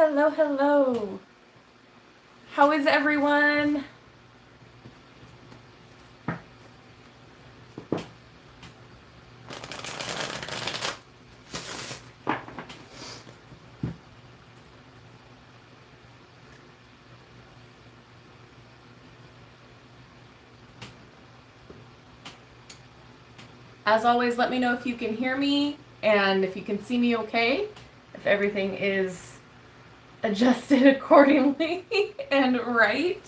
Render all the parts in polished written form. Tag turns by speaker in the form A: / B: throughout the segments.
A: hello, hello. How is everyone? As always, let me know if you can hear me and if you can see me okay, if everything is adjusted accordingly and right.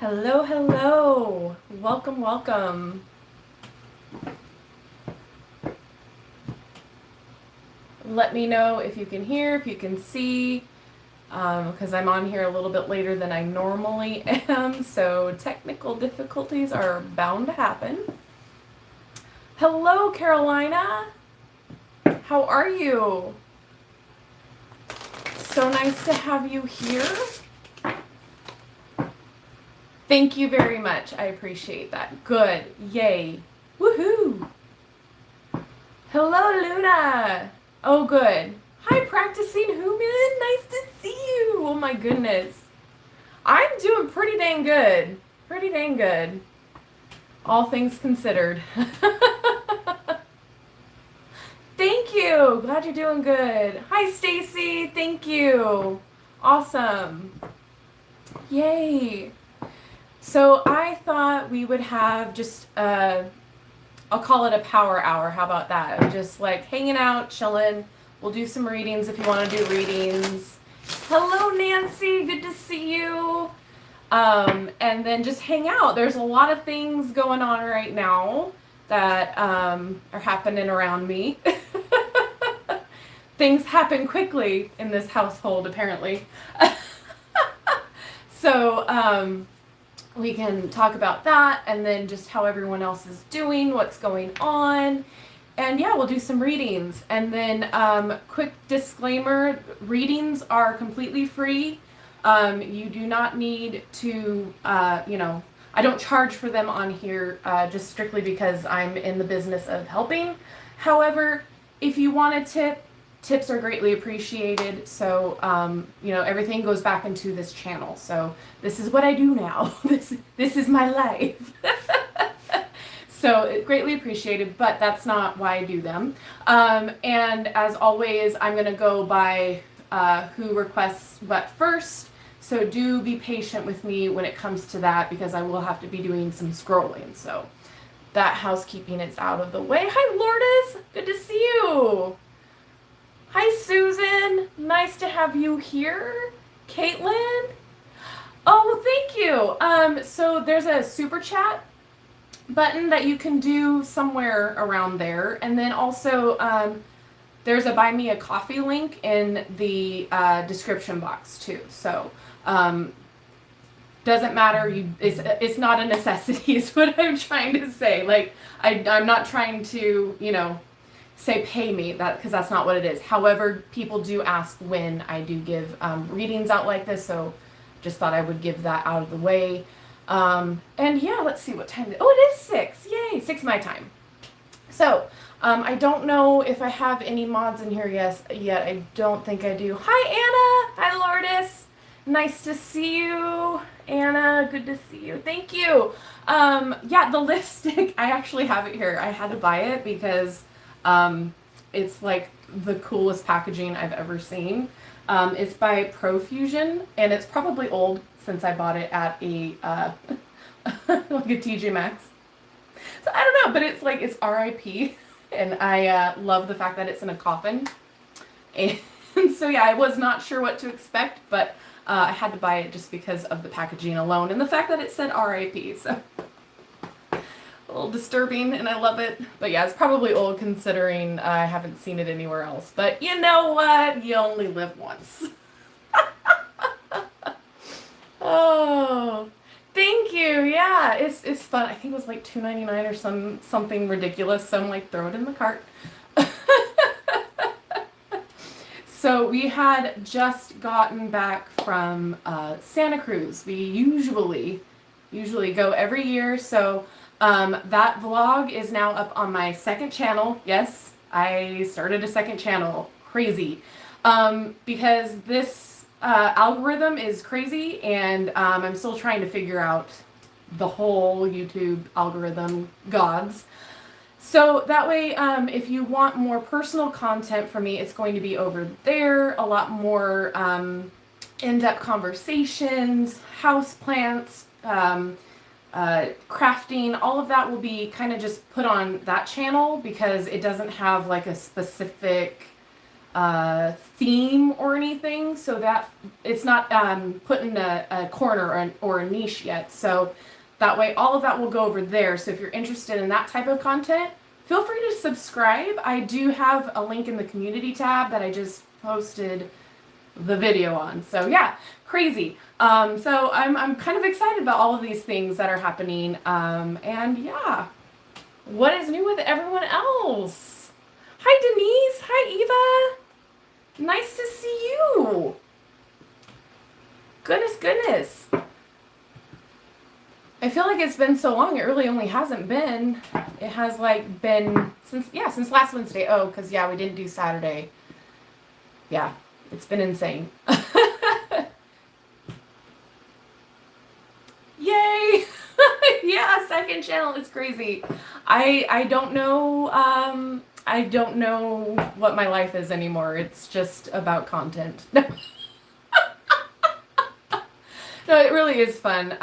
A: Hello, hello. Welcome, welcome. Let me know if you can hear, if you can see, because I'm on here a little bit later than I normally am, so technical difficulties are bound to happen. Hello, Carolina. How are you? So nice to have you here. Thank you very much. I appreciate that. Good. Yay. Woohoo. Hello, Luna. Oh, good. Hi, Practicing Human. Nice to see you. Oh, my goodness. I'm doing pretty dang good. Pretty dang good. All things considered. Thank you. Glad you're doing good. Hi, Stacy. Thank you. Awesome. Yay. So I thought we would have just, I'll call it a power hour. How about that? I'm just like hanging out, chilling. We'll do some readings if you want to do readings. Hello, Nancy. Good to see you. And then just hang out. There's a lot of things going on right now that are happening around me. Things happen quickly in this household, apparently. So we can talk about that and then just how everyone else is doing, what's going on. And yeah, we'll do some readings. And then quick disclaimer, readings are completely free. You do not need to, I don't charge for them on here just strictly because I'm in the business of helping. However, if you want a tip, tips are greatly appreciated. So, everything goes back into this channel. So this is what I do now. This is my life. So greatly appreciated, but that's not why I do them. And as always, I'm going to go by who requests what first. So do be patient with me when it comes to that because I will have to be doing some scrolling. So that housekeeping is out of the way. Hi, Lourdes. Good to see you. Hi, Susan. Nice to have you here. Caitlin. Oh, thank you. So there's a super chat button that you can do somewhere around there. And then also there's a buy me a coffee link in the description box too. So doesn't matter. It's not a necessity is what I'm trying to say. Like I'm not trying to, say pay me that because that's not what it is. However, people do ask when I do give readings out like this. So just thought I would give that out of the way. And yeah, let's see what time. Oh, it is 6. Yay, 6 my time. So I don't know if I have any mods in here yet. I don't think I do. Hi, Anna. Hi, Lourdes. Nice to see you, Anna. Good to see you. Thank you. Yeah, the lipstick. I actually have it here. I had to buy it because it's like the coolest packaging I've ever seen. It's by Profusion, and it's probably old since I bought it at a like a TJ Maxx. So I don't know, but it's RIP, and I love the fact that it's in a coffin. And so yeah, I was not sure what to expect, but I had to buy it just because of the packaging alone and the fact that it said RIP. So a little disturbing, and I love it. But yeah, it's probably old considering I haven't seen it anywhere else. But you know what? You only live once. Oh, thank you. Yeah, it's fun. I think it was like $2.99 or something ridiculous. So I'm like, throw it in the cart. So we had just gotten back from Santa Cruz. We usually go every year. So that vlog is now up on my second channel. Yes, I started a second channel. Crazy. Because this algorithm is crazy, and I'm still trying to figure out the whole YouTube algorithm gods. So that way, if you want more personal content from me, it's going to be over there. A lot more in-depth conversations, house plants, crafting, all of that will be kind of just put on that channel because it doesn't have like a specific theme or anything. So that it's not put in a corner or a niche yet. So that way, all of that will go over there. So if you're interested in that type of content, feel free to subscribe. I do have a link in the community tab that I just posted the video on. So yeah, crazy. So I'm kind of excited about all of these things that are happening. And yeah, what is new with everyone else? Hi Denise. Hi Eva. Nice to see you. Goodness. I feel like it's been so long. It really only hasn't been. It has like been since last Wednesday. Oh, because yeah, we didn't do Saturday. Yeah, it's been insane. Yay! Yeah, second channel is crazy. I don't know. I don't know what my life is anymore. It's just about content. No, it really is fun.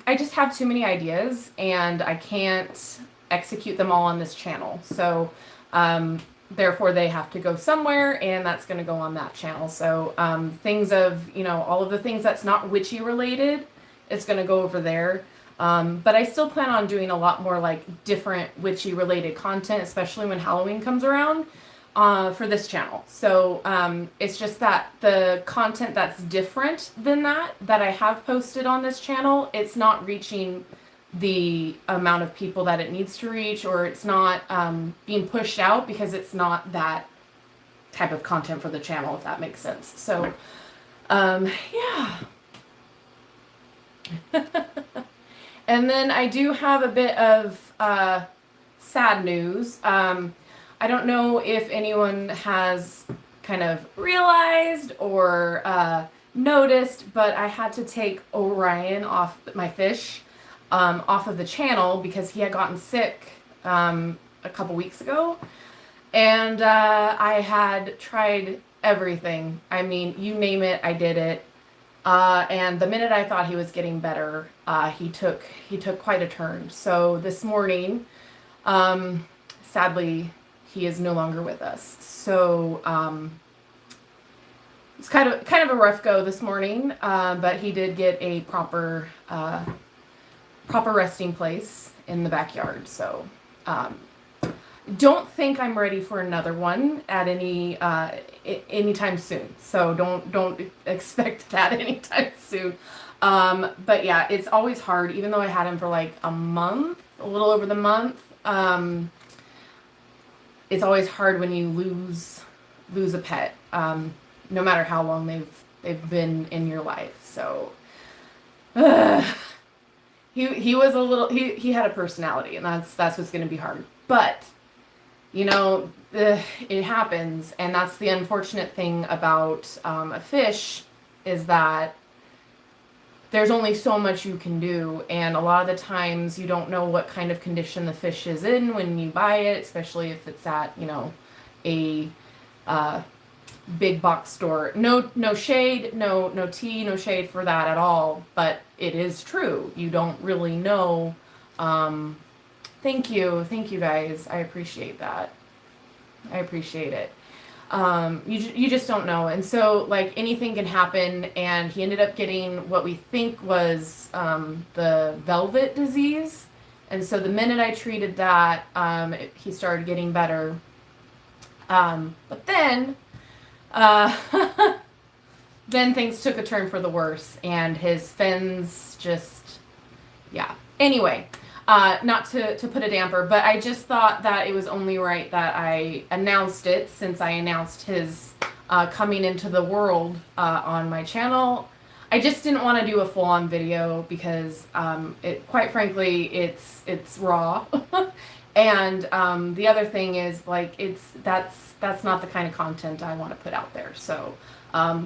A: I just have too many ideas and I can't execute them all on this channel. So, therefore they have to go somewhere and that's going to go on that channel. So, things of, all of the things that's not witchy related, it's going to go over there. But I still plan on doing a lot more like different witchy related content, especially when Halloween comes around. For this channel. So it's just that the content that's different than that I have posted on this channel, it's not reaching the amount of people that it needs to reach, or it's not being pushed out because it's not that type of content for the channel, if that makes sense. So yeah. And then I do have a bit of sad news. I don't know if anyone has kind of realized or noticed, but I had to take Orion off my fish, off of the channel because he had gotten sick a couple weeks ago. And I had tried everything. I mean, you name it, I did it. And the minute I thought he was getting better, he took quite a turn. So this morning, sadly, he is no longer with us. So it's kind of a rough go this morning, but he did get a proper resting place in the backyard. So don't think I'm ready for another one at anytime soon. So don't expect that anytime soon. But yeah, it's always hard, even though I had him for like a month, a little over the month. It's always hard when you lose a pet, no matter how long they've been in your life. So he was a little he had a personality, and that's what's going to be hard. But it happens, and that's the unfortunate thing about a fish is that there's only so much you can do, and a lot of the times you don't know what kind of condition the fish is in when you buy it, especially if it's at, a big box store. No shade, no tea, no shade for that at all, but it is true. You don't really know. Thank you guys. I appreciate that. I appreciate it. You just don't know. And so like anything can happen, and he ended up getting what we think was the velvet disease. And so the minute I treated that, he started getting better. But then then things took a turn for the worse, and his fins just, yeah. Anyway, not to put a damper, but I just thought that it was only right that I announced it, since I announced his coming into the world on my channel. I just didn't want to do a full-on video because, quite frankly, it's raw, And the other thing is like that's not the kind of content I want to put out there. So now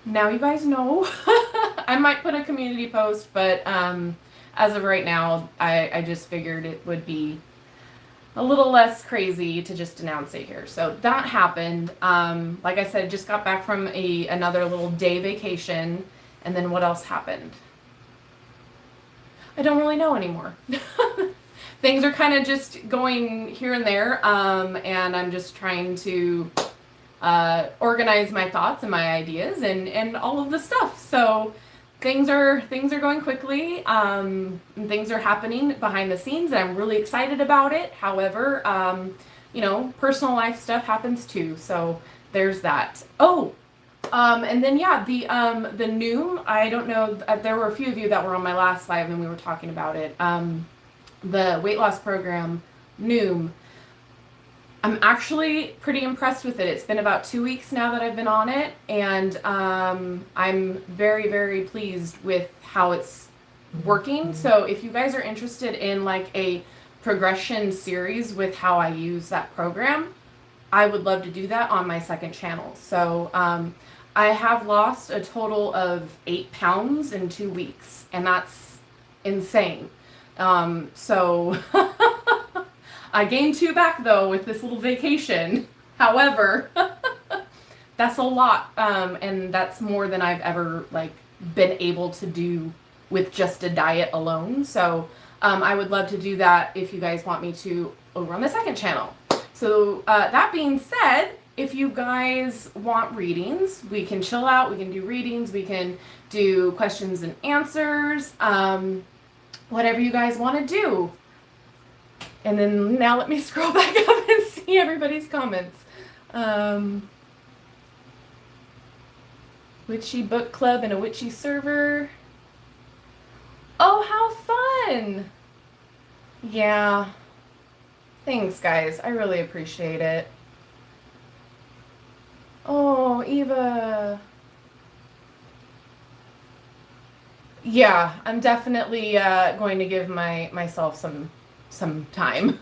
A: you guys know. I might put a community post, but as of right now, I just figured it would be a little less crazy to just announce it here. So that happened. Like I said, just got back from another little day vacation. And then what else happened? I don't really know anymore. Things are kind of just going here and there, and I'm just trying to organize my thoughts and my ideas and all of the stuff. So things are going quickly. Things are happening behind the scenes, and I'm really excited about it. However, personal life stuff happens too. So there's that. Oh. And then the Noom, I don't know, there were a few of you that were on my last live and we were talking about it. The weight loss program, Noom, I'm actually pretty impressed with it. It's been about 2 weeks now that I've been on it, and I'm very, very pleased with how it's working. So if you guys are interested in like a progression series with how I use that program, I would love to do that on my second channel. So I have lost a total of 8 pounds in 2 weeks, and that's insane. So I gained 2 back though with this little vacation. However, that's a lot, and that's more than I've ever like been able to do with just a diet alone. So I would love to do that if you guys want me to over on the second channel. So that being said, if you guys want readings, we can chill out, we can do readings, we can do questions and answers, whatever you guys want to do. And then now let me scroll back up and see everybody's comments. Witchy book club and a witchy server. Oh, how fun! Yeah. Thanks, guys. I really appreciate it. Oh, Eva. Yeah, I'm definitely going to give myself some time.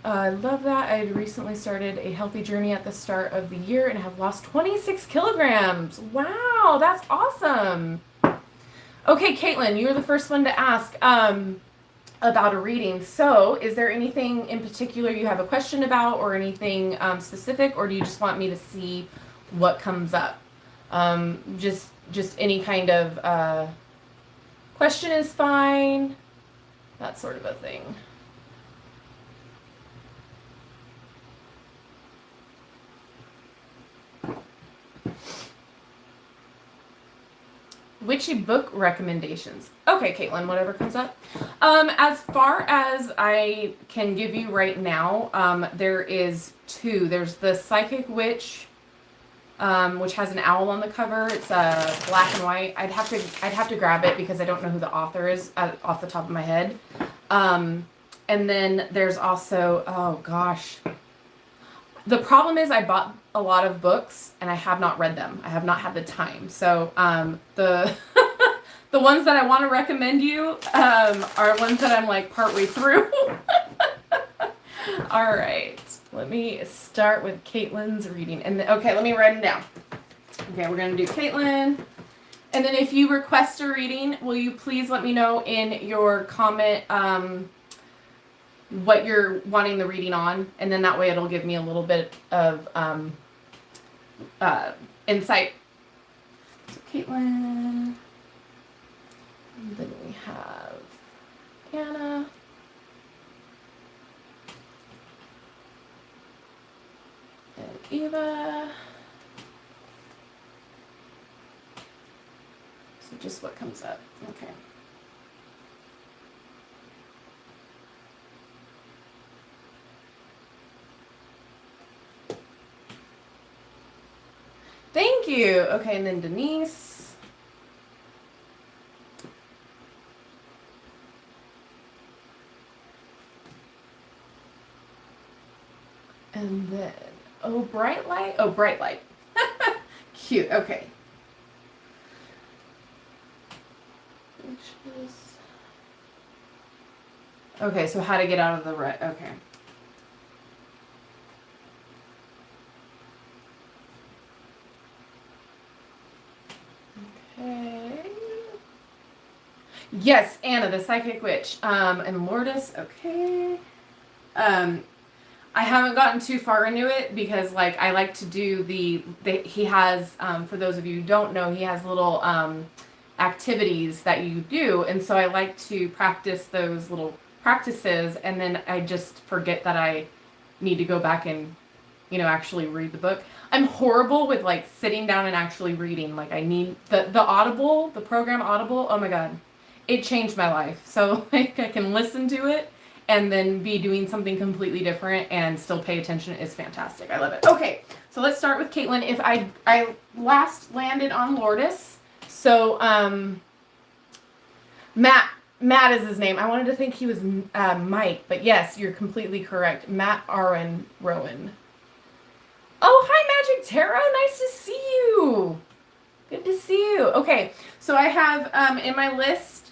A: I love that. I recently started a healthy journey at the start of the year and have lost 26 kilograms. Wow, that's awesome. Okay, Caitlin, you're the first one to ask about a reading. So is there anything in particular you have a question about, or anything specific, or do you just want me to see what comes up? Just any kind of question is fine, that sort of a thing. Witchy book recommendations. Okay, Caitlin, whatever comes up. As far as I can give you right now, there is 2. There's the Psychic Witch, which has an owl on the cover. It's black and white. I'd have to grab it because I don't know who the author is off the top of my head. And then there's also, oh gosh. The problem is I bought a lot of books and I have not read them. I have not had the time. So the the ones that I want to recommend you are ones that I'm like partway through. All right. Let me start with Caitlin's reading. And okay, let me write them down. Okay, we're going to do Caitlin. And then if you request a reading, will you please let me know in your comment what you're wanting the reading on, and then that way it'll give me a little bit of insight. So Caitlin, and then we have Anna, and Eva. So just what comes up. Okay. Thank you. Okay, and then Denise. And then, oh, bright light. Oh, bright light. Cute. Okay. Which is Okay, so how to get out of the rut. Okay. Okay. Yes, Anna, the psychic witch. And Lourdes, okay. I haven't gotten too far into it because, like, I like to do he has, for those of you who don't know, he has little activities that you do. And so I like to practice those little practices. And then I just forget that I need to go back and, actually read the book. I'm horrible with, like, sitting down and actually reading. Like, I need the Audible, the program Audible. Oh my God. It changed my life. So, like, I can listen to it and then be doing something completely different and still pay attention. Is fantastic. I love it. Okay, so let's start with Caitlin. If I last landed on Lourdes, so Matt is his name. I wanted to think he was Mike, but yes, you're completely correct. Matt Aaron Rowan. Oh, hi, Magic Tarot. Nice to see you. Good to see you. Okay, so I have in my list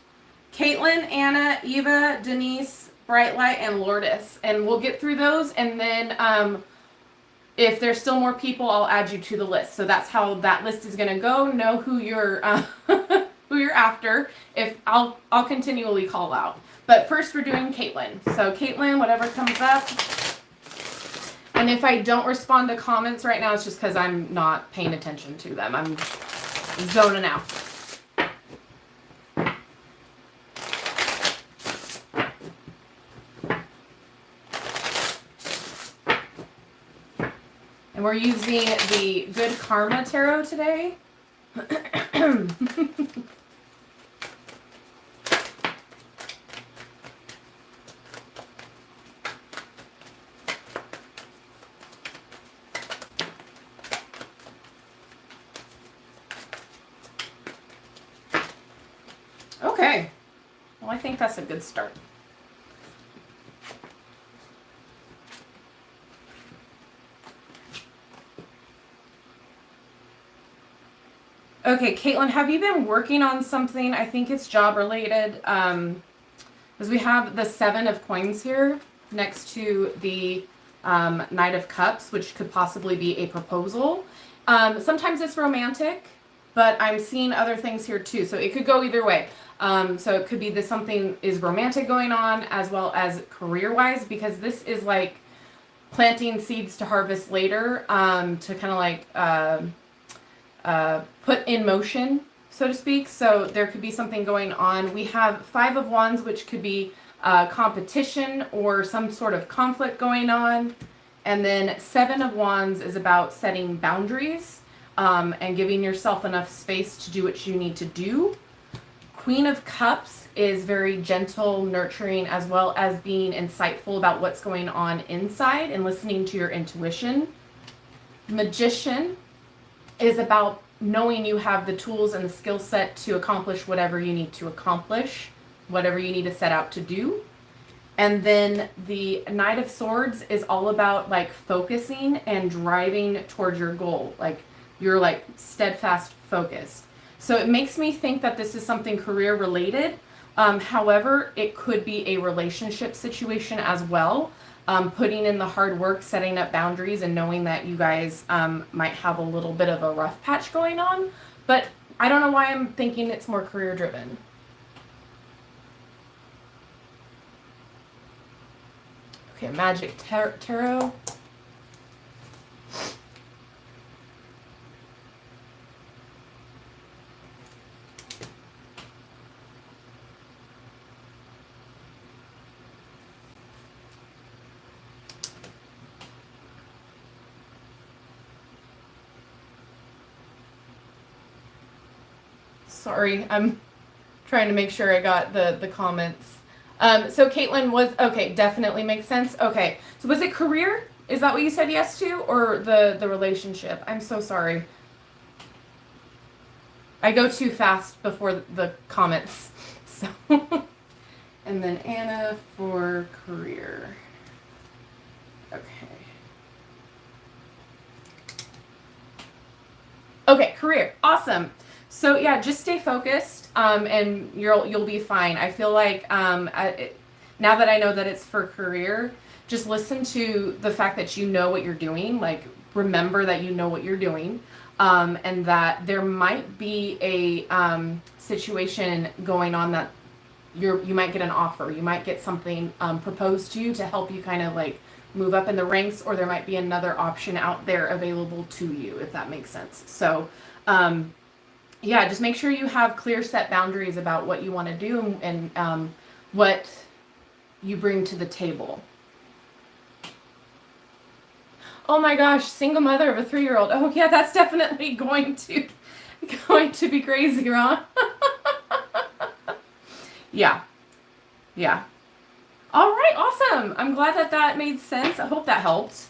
A: Caitlin, Anna, Eva, Denise, Brightlight, and Lourdes. And we'll get through those, and then if there's still more people, I'll add you to the list. So that's how that list is going to go. Know who you're who you're after. If I'll continually call out. But first we're doing Caitlin. So Caitlin, whatever comes up. And if I don't respond to comments right now, it's just because I'm not paying attention to them. I'm zoning out. And we're using the Good Karma Tarot today. Okay. Well, I think that's a good start. Okay, Caitlin, have you been working on something? I think it's job related. Because we have the 7 of coins here next to the Knight of Cups, which could possibly be a proposal. Sometimes it's romantic, but I'm seeing other things here too. So it could go either way. So it could be that something is romantic going on as well as career-wise, because this is like planting seeds to harvest later, to kind of like put in motion, so to speak. So there could be something going on. We have 5 of Wands, which could be competition or some sort of conflict going on. And then 7 of Wands is about setting boundaries and giving yourself enough space to do what you need to do. Queen of Cups is very gentle, nurturing, as well as being insightful about what's going on inside and listening to your intuition. Magician is about knowing you have the tools and the skill set to accomplish whatever you need to accomplish, whatever you need to set out to do. And then the Knight of Swords is all about like focusing and driving towards your goal. Like you're like steadfast focused. So it makes me think that this is something career related. However, it could be a relationship situation as well. Putting in the hard work, setting up boundaries, and knowing that you guys might have a little bit of a rough patch going on. But I don't know why I'm thinking it's more career driven. Okay, Magic Tarot. Sorry, I'm trying to make sure I got the comments. So Caitlin was, okay, definitely makes sense. Okay, so was it career? Is that what you said yes to, or the relationship? I'm so sorry. I go too fast before the comments. So, and then Anna for career. Okay. Okay, career. Awesome. So yeah, just stay focused, and you'll be fine. I feel like now that I know that it's for career, just listen to the fact that you know what you're doing. Like, remember that you know what you're doing, and that there might be a situation going on that you might get an offer. You might get something proposed to you to help you kind of like move up in the ranks, or there might be another option out there available to you, if that makes sense. So, yeah, just make sure you have clear set boundaries about what you want to do and what you bring to the table. Oh my gosh, single mother of a 3-year-old. Oh yeah, that's definitely going to be crazy, Ron. Yeah. Yeah. All right, awesome. I'm glad that made sense. I hope that helped.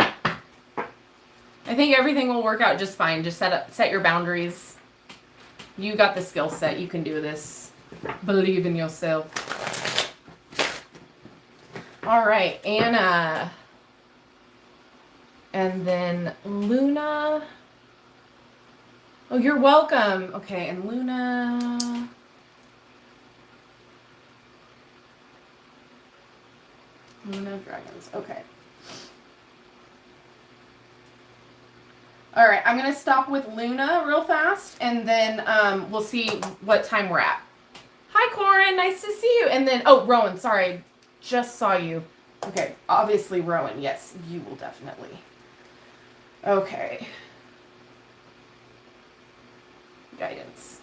A: I think everything will work out just fine. Just set your boundaries. You got the skill set. You can do this. Believe in yourself. All right, Anna. And then Luna. Oh, you're welcome. Okay, and Luna. Luna Dragons. Okay. All right, I'm going to stop with Luna real fast, and then we'll see what time we're at. Hi, Corin. Nice to see you. And then, oh, Rowan, sorry. Just saw you. Okay, obviously, Rowan. Yes, you will definitely. Okay. Guidance.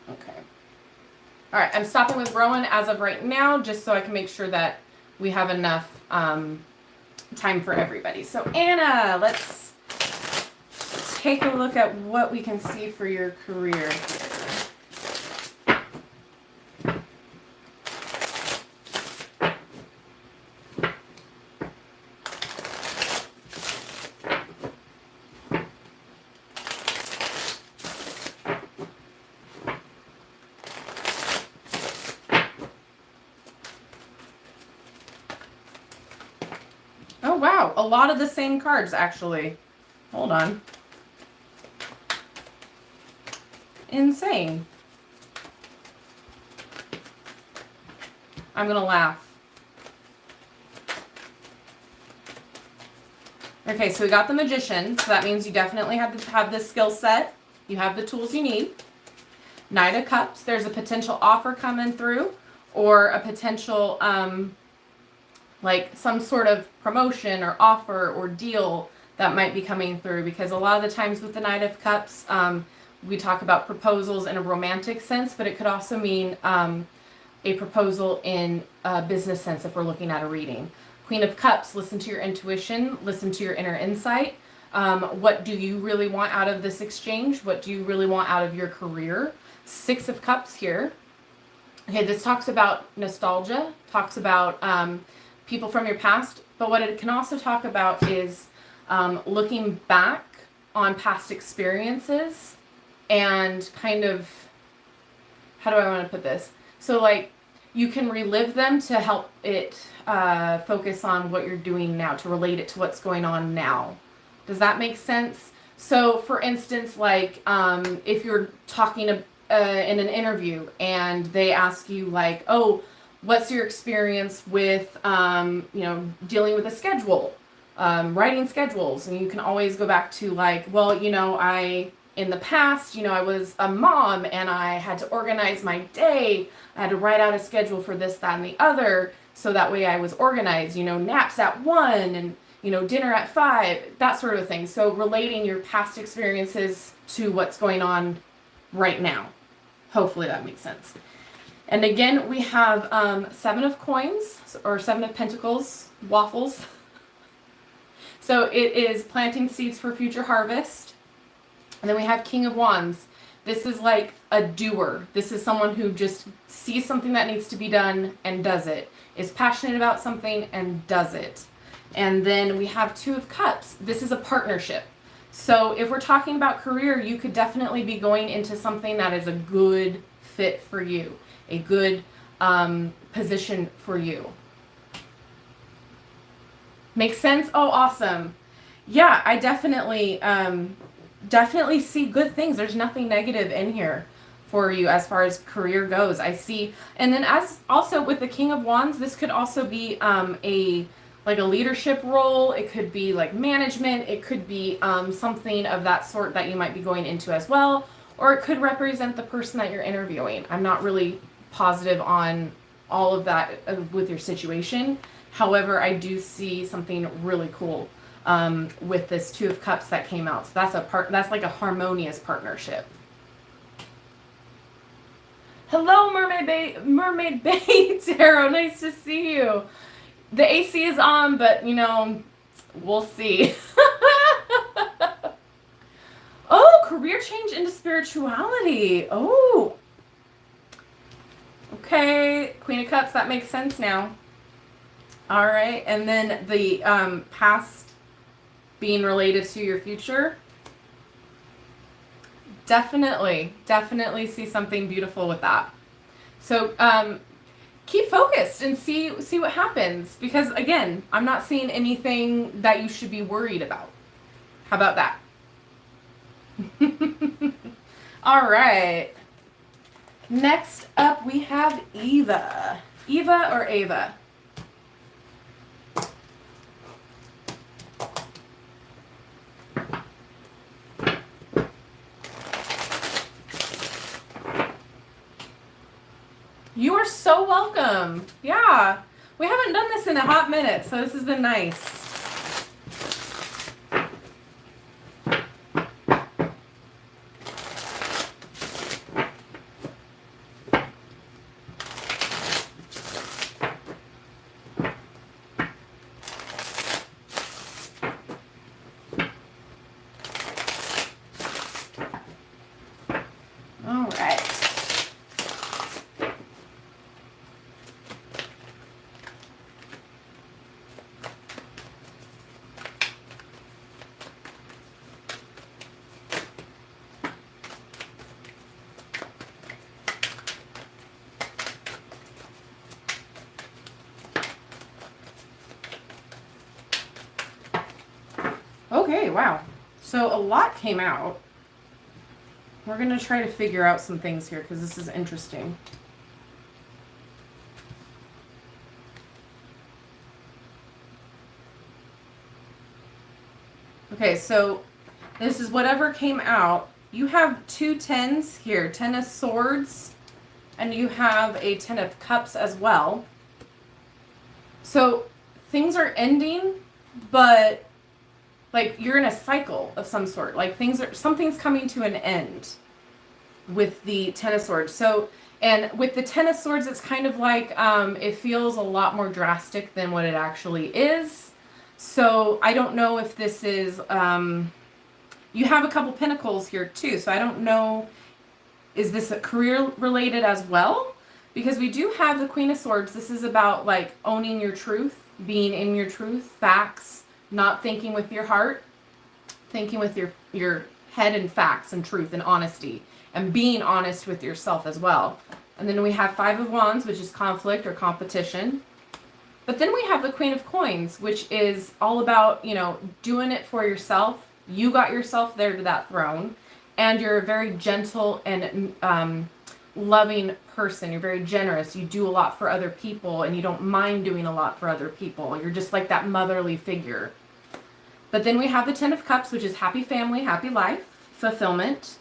A: Okay. All right, I'm stopping with Rowan as of right now, just so I can make sure that we have enough time for everybody. So, Anna, let's take a look at what we can see for your career here. Oh, wow. A lot of the same cards, actually. Hold on. Insane. I'm going to laugh. Okay, so we got the Magician. So that means you definitely have this skill set. You have the tools you need. Knight of Cups. There's a potential offer coming through, or a potential... like some sort of promotion or offer or deal that might be coming through, because a lot of the times with the Knight of Cups, we talk about proposals in a romantic sense, but it could also mean a proposal in a business sense if we're looking at a reading. Queen of Cups, listen to your intuition, listen to your inner insight. What do you really want out of this exchange? What do you really want out of your career? Six of Cups here. Okay, this talks about nostalgia, talks about people from your past, but what it can also talk about is looking back on past experiences and kind of, how do I want to put this? So like you can relive them to help it focus on what you're doing now, to relate it to what's going on now. Does that make sense? So for instance, like if you're talking in an interview and they ask you like, oh, what's your experience with, dealing with a schedule, writing schedules? And you can always go back to like, well, in the past, I was a mom and I had to organize my day. I had to write out a schedule for this, that, and the other. So that way I was organized, naps at 1 and, dinner at 5, that sort of thing. So relating your past experiences to what's going on right now. Hopefully that makes sense. And again, we have 7 of Coins, or 7 of Pentacles, waffles. So it is planting seeds for future harvest. And then we have King of Wands. This is like a doer. This is someone who just sees something that needs to be done and does it. Is passionate about something and does it. And then we have 2 of Cups. This is a partnership. So if we're talking about career, you could definitely be going into something that is a good fit for you. A good position for you. Makes sense? Oh, awesome. Yeah, I definitely see good things. There's nothing negative in here for you as far as career goes. I see. And then as also with the King of Wands, this could also be a leadership role. It could be like management. It could be something of that sort that you might be going into as well. Or it could represent the person that you're interviewing. I'm not really positive on all of that with your situation. However, I do see something really cool with this Two of Cups that came out. So that's like a harmonious partnership. Hello, Mermaid Bay Tarot. Nice to see you. The AC is on, but we'll see. Oh, career change into spirituality. Oh. Okay, Queen of Cups, that makes sense now. All right, and then the past being related to your future. Definitely see something beautiful with that. So keep focused and see what happens, because again, I'm not seeing anything that you should be worried about. How about that? All right. Next up, we have Eva. Eva or Ava? You are so welcome. Yeah. We haven't done this in a hot minute, so this has been nice. All right. Okay, wow. So a lot came out. We're going to try to figure out some things here because this is interesting. Okay, so this is whatever came out. You have 2 tens here, 10 of swords, and you have a 10 of cups as well. So things are ending, but like you're in a cycle of some sort. Like something's coming to an end with the 10 of swords. So, and with the 10 of swords, it's kind of like it feels a lot more drastic than what it actually is. So I don't know if this is, you have a couple pentacles here too. So I don't know, is this a career related as well? Because we do have the Queen of Swords. This is about like owning your truth, being in your truth, facts, not thinking with your heart, thinking with your head and facts and truth and honesty, and being honest with yourself as well. And then we have 5 of Wands, which is conflict or competition. But then we have the Queen of Coins, which is all about, doing it for yourself. You got yourself there to that throne, and you're a very gentle and loving person. You're very generous. You do a lot for other people, and you don't mind doing a lot for other people. You're just like that motherly figure. But then we have the 10 of Cups, which is happy family, happy life, fulfillment.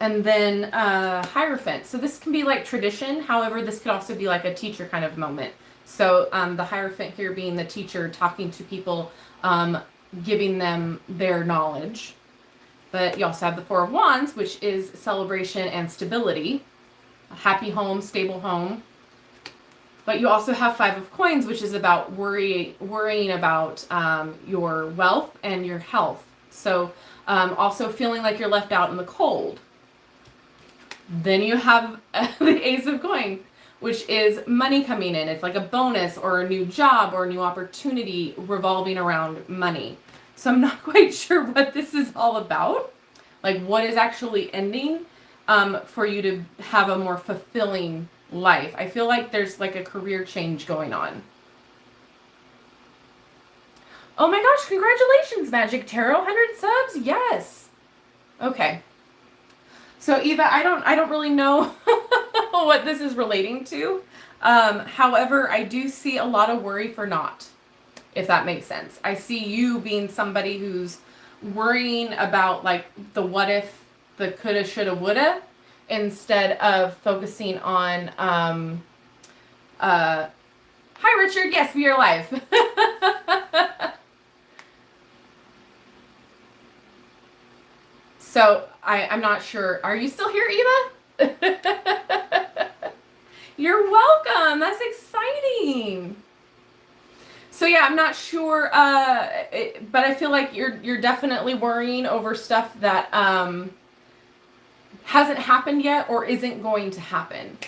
A: And then Hierophant. So this can be like tradition. However, this could also be like a teacher kind of moment. So the Hierophant here being the teacher, talking to people, giving them their knowledge. But you also have the 4 of Wands, which is celebration and stability. A happy home, stable home. But you also have 5 of Coins, which is about worrying about your wealth and your health. So also feeling like you're left out in the cold. Then you have the Ace of Coins, which is money coming in. It's like a bonus or a new job or a new opportunity revolving around money. So I'm not quite sure what this is all about. Like what is actually ending for you to have a more fulfilling life. I feel like there's like a career change going on. Oh my gosh, congratulations, Magic Tarot. 100 subs. Yes. Okay. So Eva, I don't really know what this is relating to. However, I do see a lot of worry for naught, if that makes sense. I see you being somebody who's worrying about like the what if, the coulda, shoulda, woulda, instead of focusing on hi Richard, yes, we are live. So I'm not sure. Are you still here, Eva? You're welcome. That's exciting. So yeah, I'm not sure, but I feel like you're definitely worrying over stuff that hasn't happened yet or isn't going to happen.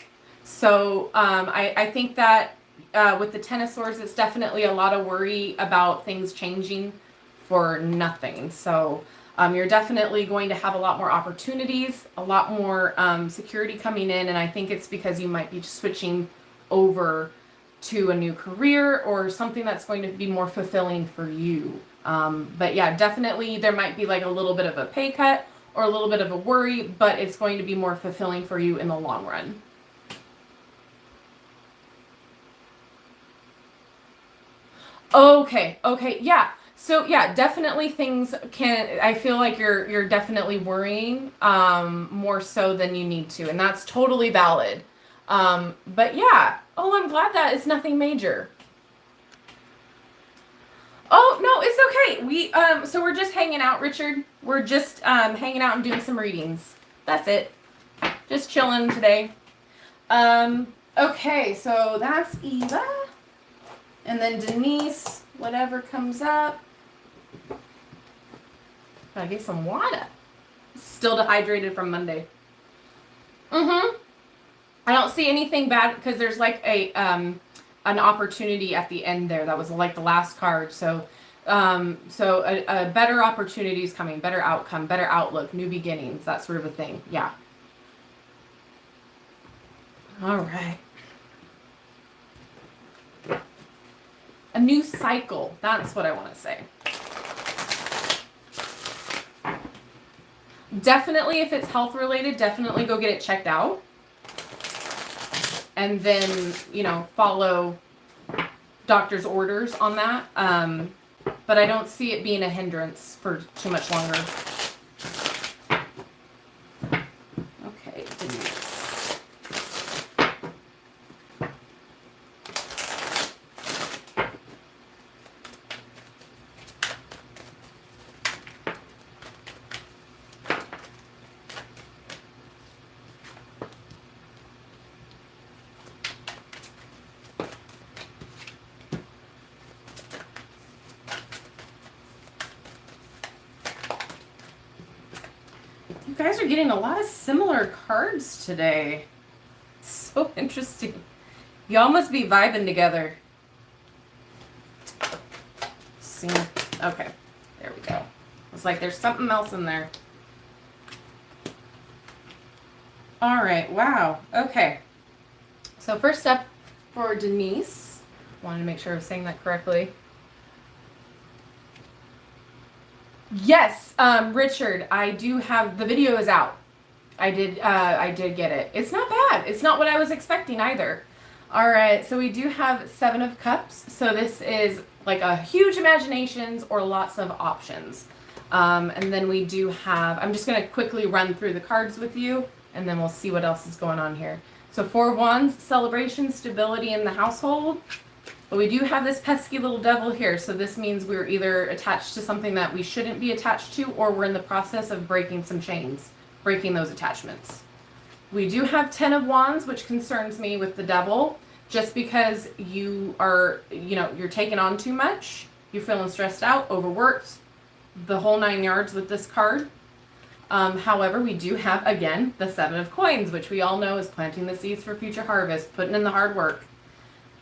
A: So I think that with the Ten of Swords, it's definitely a lot of worry about things changing for nothing. So you're definitely going to have a lot more opportunities, a lot more security coming in, and I think it's because you might be switching over to a new career or something that's going to be more fulfilling for you. But yeah, definitely there might be like a little bit of a pay cut or a little bit of a worry, but it's going to be more fulfilling for you in the long run. Okay, yeah. So yeah, definitely things can, I feel like you're definitely worrying more so than you need to, and that's totally valid. But yeah, oh, I'm glad that it's nothing major. Oh, no, it's okay. So we're just hanging out, Richard. We're just hanging out and doing some readings. That's it. Just chilling today. Okay, so that's Eva. And then Denise, whatever comes up. Gotta get some water. Still dehydrated from Monday. Mm-hmm. I don't see anything bad because there's like an opportunity at the end there. That was like the last card. So a better opportunity is coming, better outcome, better outlook, new beginnings, that sort of a thing. Yeah. All right. A new cycle. That's what I want to say. Definitely, if it's health related, definitely go get it checked out. And then, follow doctor's orders on that. But I don't see it being a hindrance for too much longer. Okay, Denise. You guys are getting a lot of similar cards today. So interesting. Y'all must be vibing together. See? Okay. There we go. It's like there's something else in there. All right. Wow. Okay. So first up for Denise. Wanted to make sure I was saying that correctly. Yes, Richard, I do have, the video is out. I did get it. It's not bad. It's not what I was expecting either. All right, so we do have 7 of Cups. So this is like a huge imaginations or lots of options. And then we do have, I'm just going to quickly run through the cards with you, and then we'll see what else is going on here. So 4 of Wands, celebration, stability in the household. But we do have this pesky little devil here, so this means we're either attached to something that we shouldn't be attached to, or we're in the process of breaking some chains, breaking those attachments. We do have 10 of Wands, which concerns me with the devil, just because you are, you're taking on too much, you're feeling stressed out, overworked, the whole 9 yards with this card. However, we do have, again, the 7 of Coins, which we all know is planting the seeds for future harvest, putting in the hard work.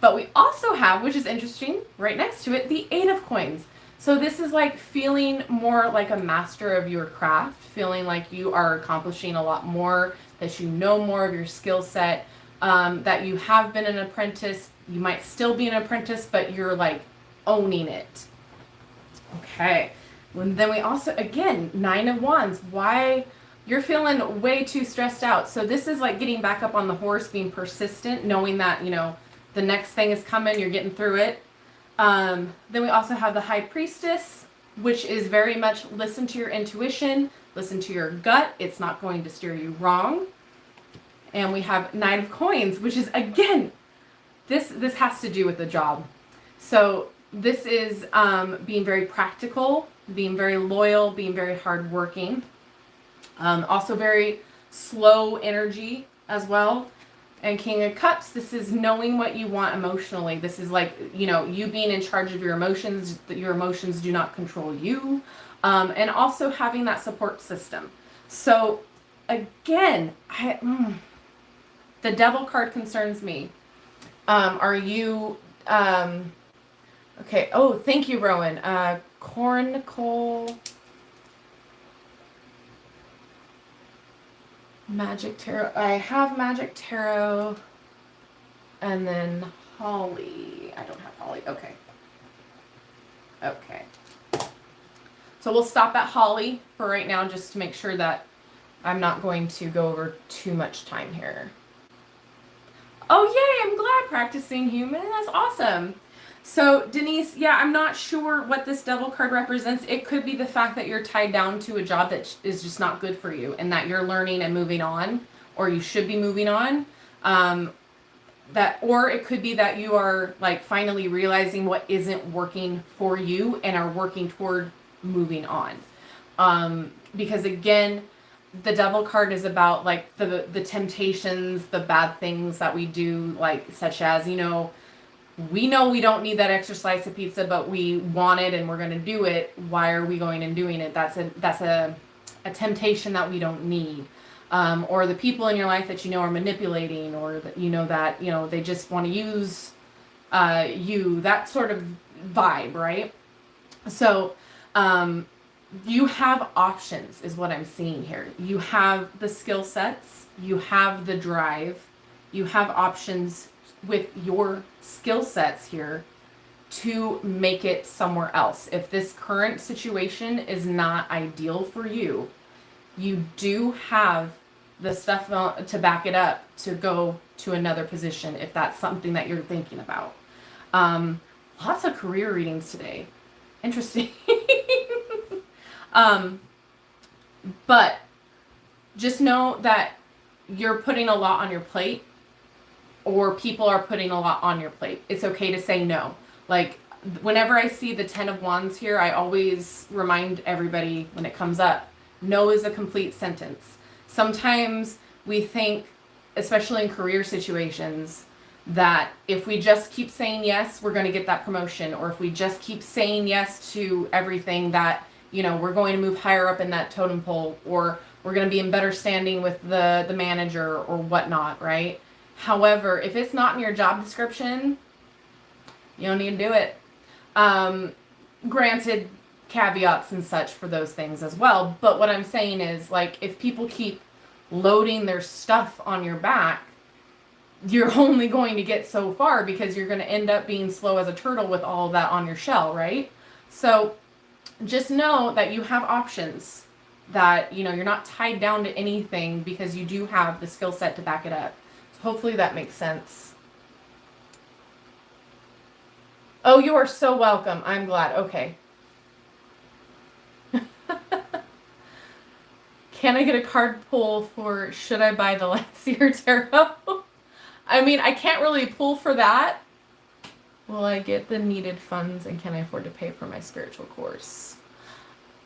A: But we also have, which is interesting, right next to it, the 8 of Coins. So this is like feeling more like a master of your craft, feeling like you are accomplishing a lot more, that you know more of your skill set, that you have been an apprentice. You might still be an apprentice, but you're like owning it. Okay. And then we also, again, 9 of Wands. Why? You're feeling way too stressed out. So this is like getting back up on the horse, being persistent, knowing that, you know, the next thing is coming, you're getting through it. Then we also have the High Priestess, which is very much listen to your intuition, listen to your gut. It's not going to steer you wrong. And we have 9 of Coins, which is, again, this has to do with the job. So this is being very practical, being very loyal, being very hardworking. Also very slow energy as well. And King of Cups, this is knowing what you want emotionally. This is like, you know, you being in charge of your emotions, that your emotions do not control you. And also having that support system. So again, the Devil card concerns me. Are you, okay. Oh, thank you, Rowan. Cornicle. Magic Tarot. I have Magic Tarot. And then Holly. I don't have Holly. Okay. Okay. So we'll stop at Holly for right now just to make sure that I'm not going to go over too much time here. Oh, yay. I'm glad practicing human. That's awesome. So Denise, yeah, I'm not sure what this Devil card represents. It could be the fact that you're tied down to a job that is just not good for you and that you're learning and moving on, or you should be moving on. Or it could be that you are like finally realizing what isn't working for you and are working toward moving on. Because again, the Devil card is about like the temptations, the bad things that we do, like such as, you know we don't need that extra slice of pizza, but we want it and we're going to do it. Why are we going and doing it? That's a temptation that we don't need. Or the people in your life that you know are manipulating, or that you know they just want to use you, that sort of vibe, right? So you have options is what I'm seeing here. You have the skill sets, you have the drive, you have options with your skill sets here to make it somewhere else. If this current situation is not ideal for you, you do have the stuff to back it up to go to another position if that's something that you're thinking about. Lots of career readings today. Interesting. But just know that you're putting a lot on your plate, or people are putting a lot on your plate. It's okay to say no. Like whenever I see the 10 of Wands here, I always remind everybody when it comes up, no is a complete sentence. Sometimes we think, especially in career situations, that if we just keep saying yes, we're going to get that promotion. Or if we just keep saying yes to everything, that, you know, we're going to move higher up in that totem pole, or we're going to be in better standing with the manager or whatnot, right? However, if it's not in your job description, you don't need to do it. Granted, caveats and such for those things as well. But what I'm saying is, like, if people keep loading their stuff on your back, you're only going to get so far, because you're going to end up being slow as a turtle with all of that on your shell, right? So just know that you have options, that, you know, you're not tied down to anything, because you do have the skill set to back it up. Hopefully that makes sense. Oh, you are so welcome. I'm glad. Okay. Can I get a card pull for should I buy the Lancier Tarot? I mean, I can't really pull for that. Will I get the needed funds, and can I afford to pay for my spiritual course?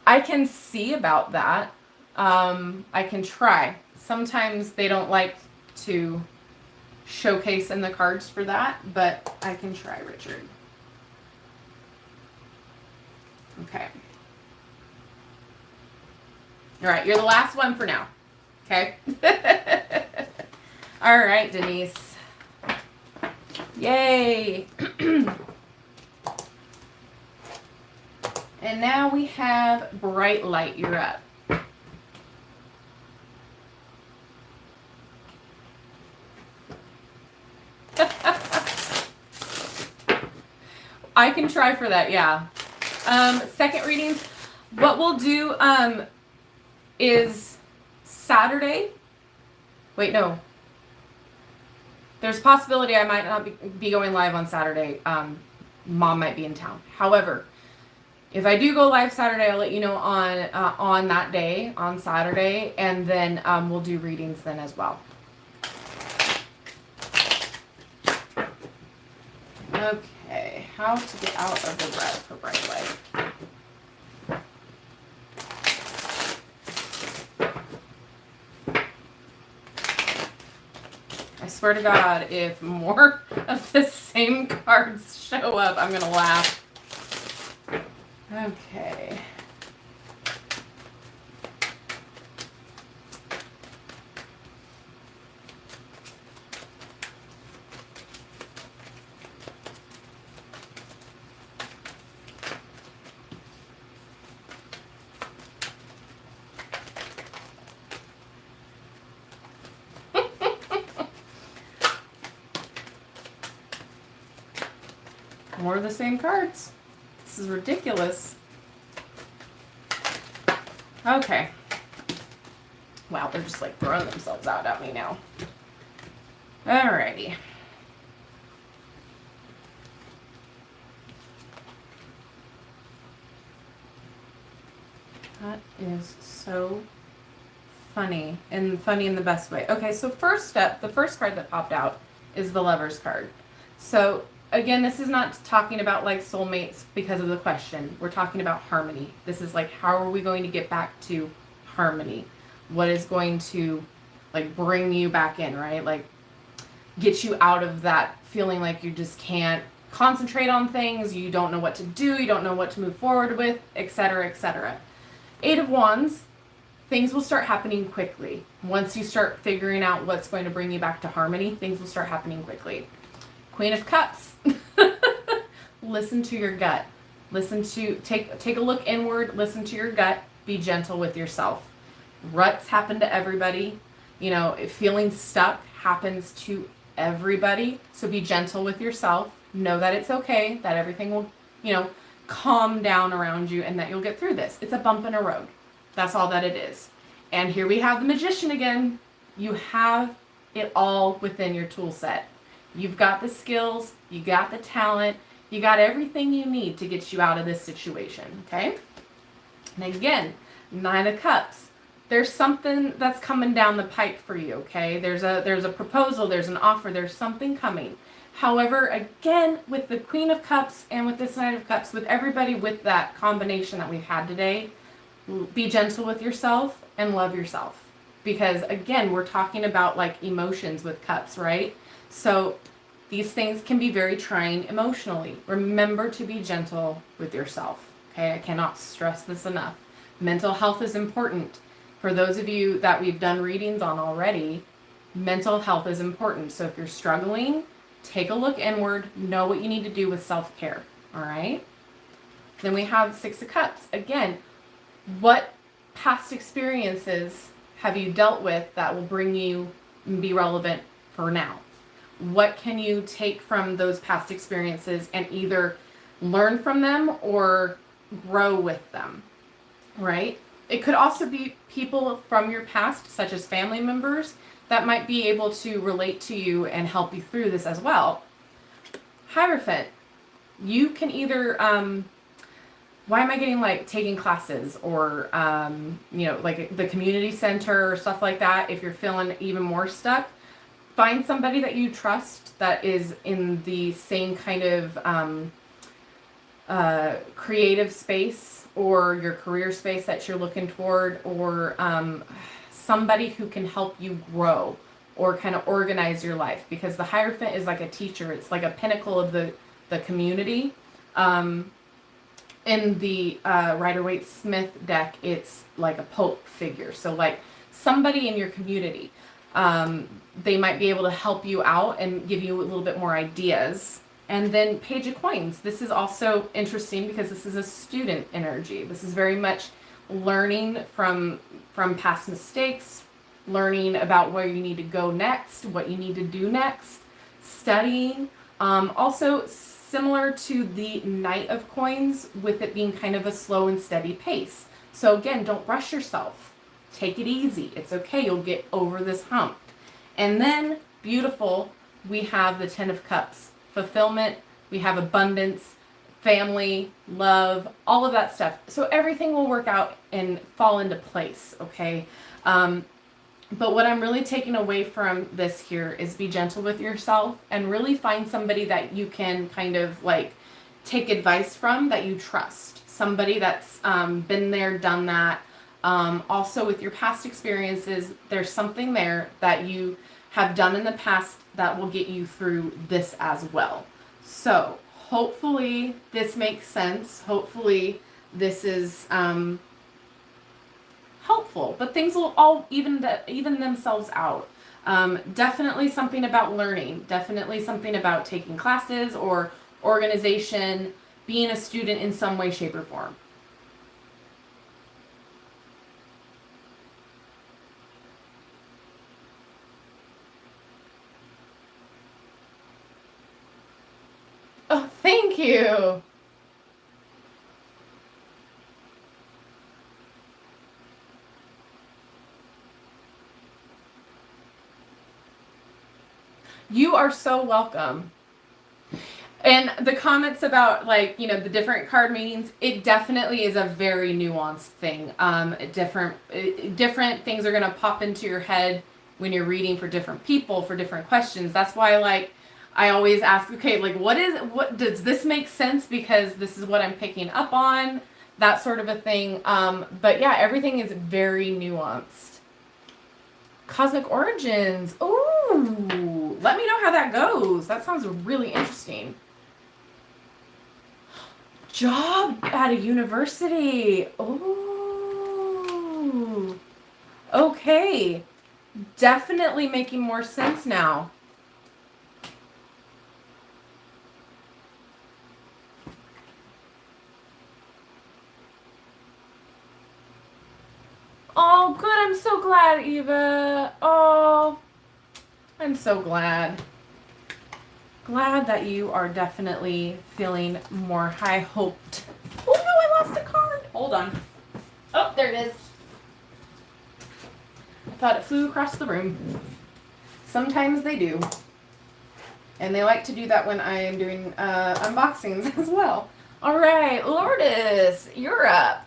A: I can see about that. I can try. Sometimes they don't like to showcase in the cards for that, but I can try, Richard. Okay. All right, you're the last one for now. Okay. All right, Denise. Yay. And now we have Bright Light. You're up. I can try for that, yeah. Second readings. What we'll do is Saturday. Wait, no. There's a possibility I might not be going live on Saturday. Mom might be in town. However, if I do go live Saturday, I'll let you know on that day, on Saturday, and then we'll do readings then as well. Okay, how to get out of the red for Parkway. I swear to God, if more of the same cards show up, I'm gonna laugh. Okay. More of the same cards. This is ridiculous. Okay. Wow, they're just like throwing themselves out at me now. Alrighty. That is so funny, and funny in the best way. Okay, so first step, the first card that popped out is the Lover's card. So again, this is not talking about like soulmates because of the question. We're talking about harmony. This is like, how are we going to get back to harmony? What is going to like bring you back in, right? Like get you out of that feeling like you just can't concentrate on things, you don't know what to do, you don't know what to move forward with, etc., etc. Eight of Wands, things will start happening quickly. Once you start figuring out what's going to bring you back to harmony, things will start happening quickly. Queen of Cups. Listen to your gut. Listen to, take a look inward, listen to your gut, be gentle with yourself. Ruts happen to everybody. You know, feeling stuck happens to everybody. So be gentle with yourself. Know that it's okay, that everything will, you know, calm down around you and that you'll get through this. It's a bump in a road. That's all that it is. And here we have the Magician again. You have it all within your tool set. You've got the skills, you got the talent, you got everything you need to get you out of this situation, okay? And again, Nine of Cups. There's something that's coming down the pipe for you, okay? There's a proposal, there's an offer, there's something coming. However, again, with the Queen of Cups and with this Nine of Cups, with everybody with that combination that we've had today, be gentle with yourself and love yourself. Because again, we're talking about like emotions with cups, right? So these things can be very trying emotionally. Remember to be gentle with yourself. Okay, I cannot stress this enough. Mental health is important. For those of you that we've done readings on already, mental health is important. So if you're struggling, take a look inward, know what you need to do with self-care, all right? Then we have Six of Cups. Again, what past experiences have you dealt with that will bring you and be relevant for now? What can you take from those past experiences and either learn from them or grow with them, right? It could also be people from your past, such as family members, that might be able to relate to you and help you through this as well. Hierophant, you can either, why am I getting like taking classes or, you know, like the community center or stuff like that. If you're feeling even more stuck, find somebody that you trust that is in the same kind of creative space or your career space that you're looking toward, or somebody who can help you grow or kind of organize your life, because the Hierophant is like a teacher. It's like a pinnacle of the community. In the Rider-Waite-Smith deck, it's like a Pope figure. So like somebody in your community, they might be able to help you out and give you a little bit more ideas. And then Page of Coins. This is also interesting because this is a student energy. This is very much learning from past mistakes, learning about where you need to go next, what you need to do next, studying. Also, similar to the Knight of Coins, with it being kind of a slow and steady pace. So again, don't rush yourself. Take it easy. It's okay. You'll get over this hump. And then, beautiful, we have the Ten of Cups. Fulfillment, we have abundance, family, love, all of that stuff. So everything will work out and fall into place, okay? But what I'm really taking away from this here is be gentle with yourself and really find somebody that you can kind of like take advice from, that you trust. Somebody that's been there, done that. Also with your past experiences, there's something there that you have done in the past that will get you through this as well. So hopefully this makes sense. Hopefully this is helpful, but things will all even themselves out. Definitely something about learning, definitely something about taking classes or organization, being a student in some way, shape, or form. Oh, thank you. You are so welcome. And the comments about like, you know, the different card meanings, it definitely is a very nuanced thing. Different things are going to pop into your head when you're reading for different people, for different questions. That's why like I always ask, okay, like what does this make sense, because this is what I'm picking up on, that sort of a thing. But yeah, everything is very nuanced. Cosmic origins. Ooh, let me know how that goes. That sounds really interesting. Job at a university. Ooh. Okay. Definitely making more sense now. Oh, good. I'm so glad, Eva. Oh, I'm so glad. Glad that you are definitely feeling more high-hoped. Oh, no, I lost a card. Hold on. Oh, there it is. I thought it flew across the room. Sometimes they do. And they like to do that when I am doing unboxings as well. All right, Lourdes, you're up.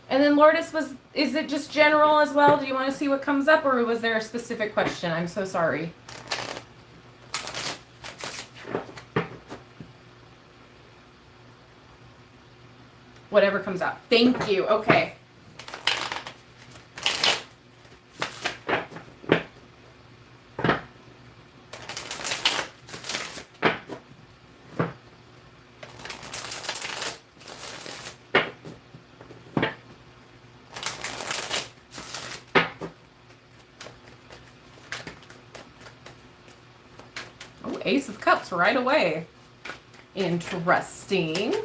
A: And then Lourdes, is it just general as well? Do you want to see what comes up, or was there a specific question? I'm so sorry. Whatever comes up. Thank you. Okay. Oh, Ace of Cups right away. Interesting.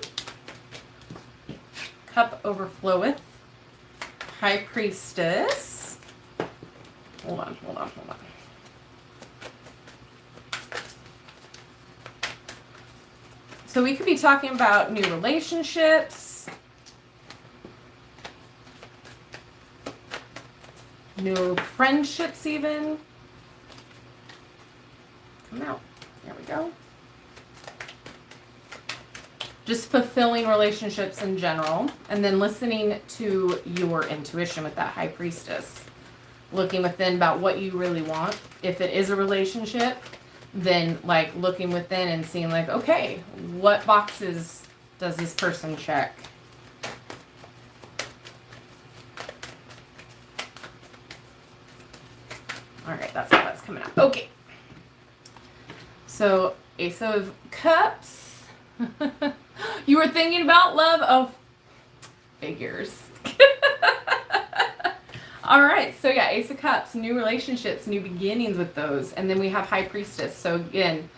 A: Cup overfloweth. High Priestess. Hold on. So we could be talking about new relationships, new friendships even. Come out. There we go. Just fulfilling relationships in general, and then listening to your intuition with that High Priestess. Looking within about what you really want. If it is a relationship, then like looking within and seeing like, okay, what boxes does this person check? All right, that's how that's coming out. Okay. So Ace of Cups. You were thinking about love? Oh, figures. All right, so yeah, Ace of Cups, new relationships, new beginnings with those. And then we have High Priestess. So again,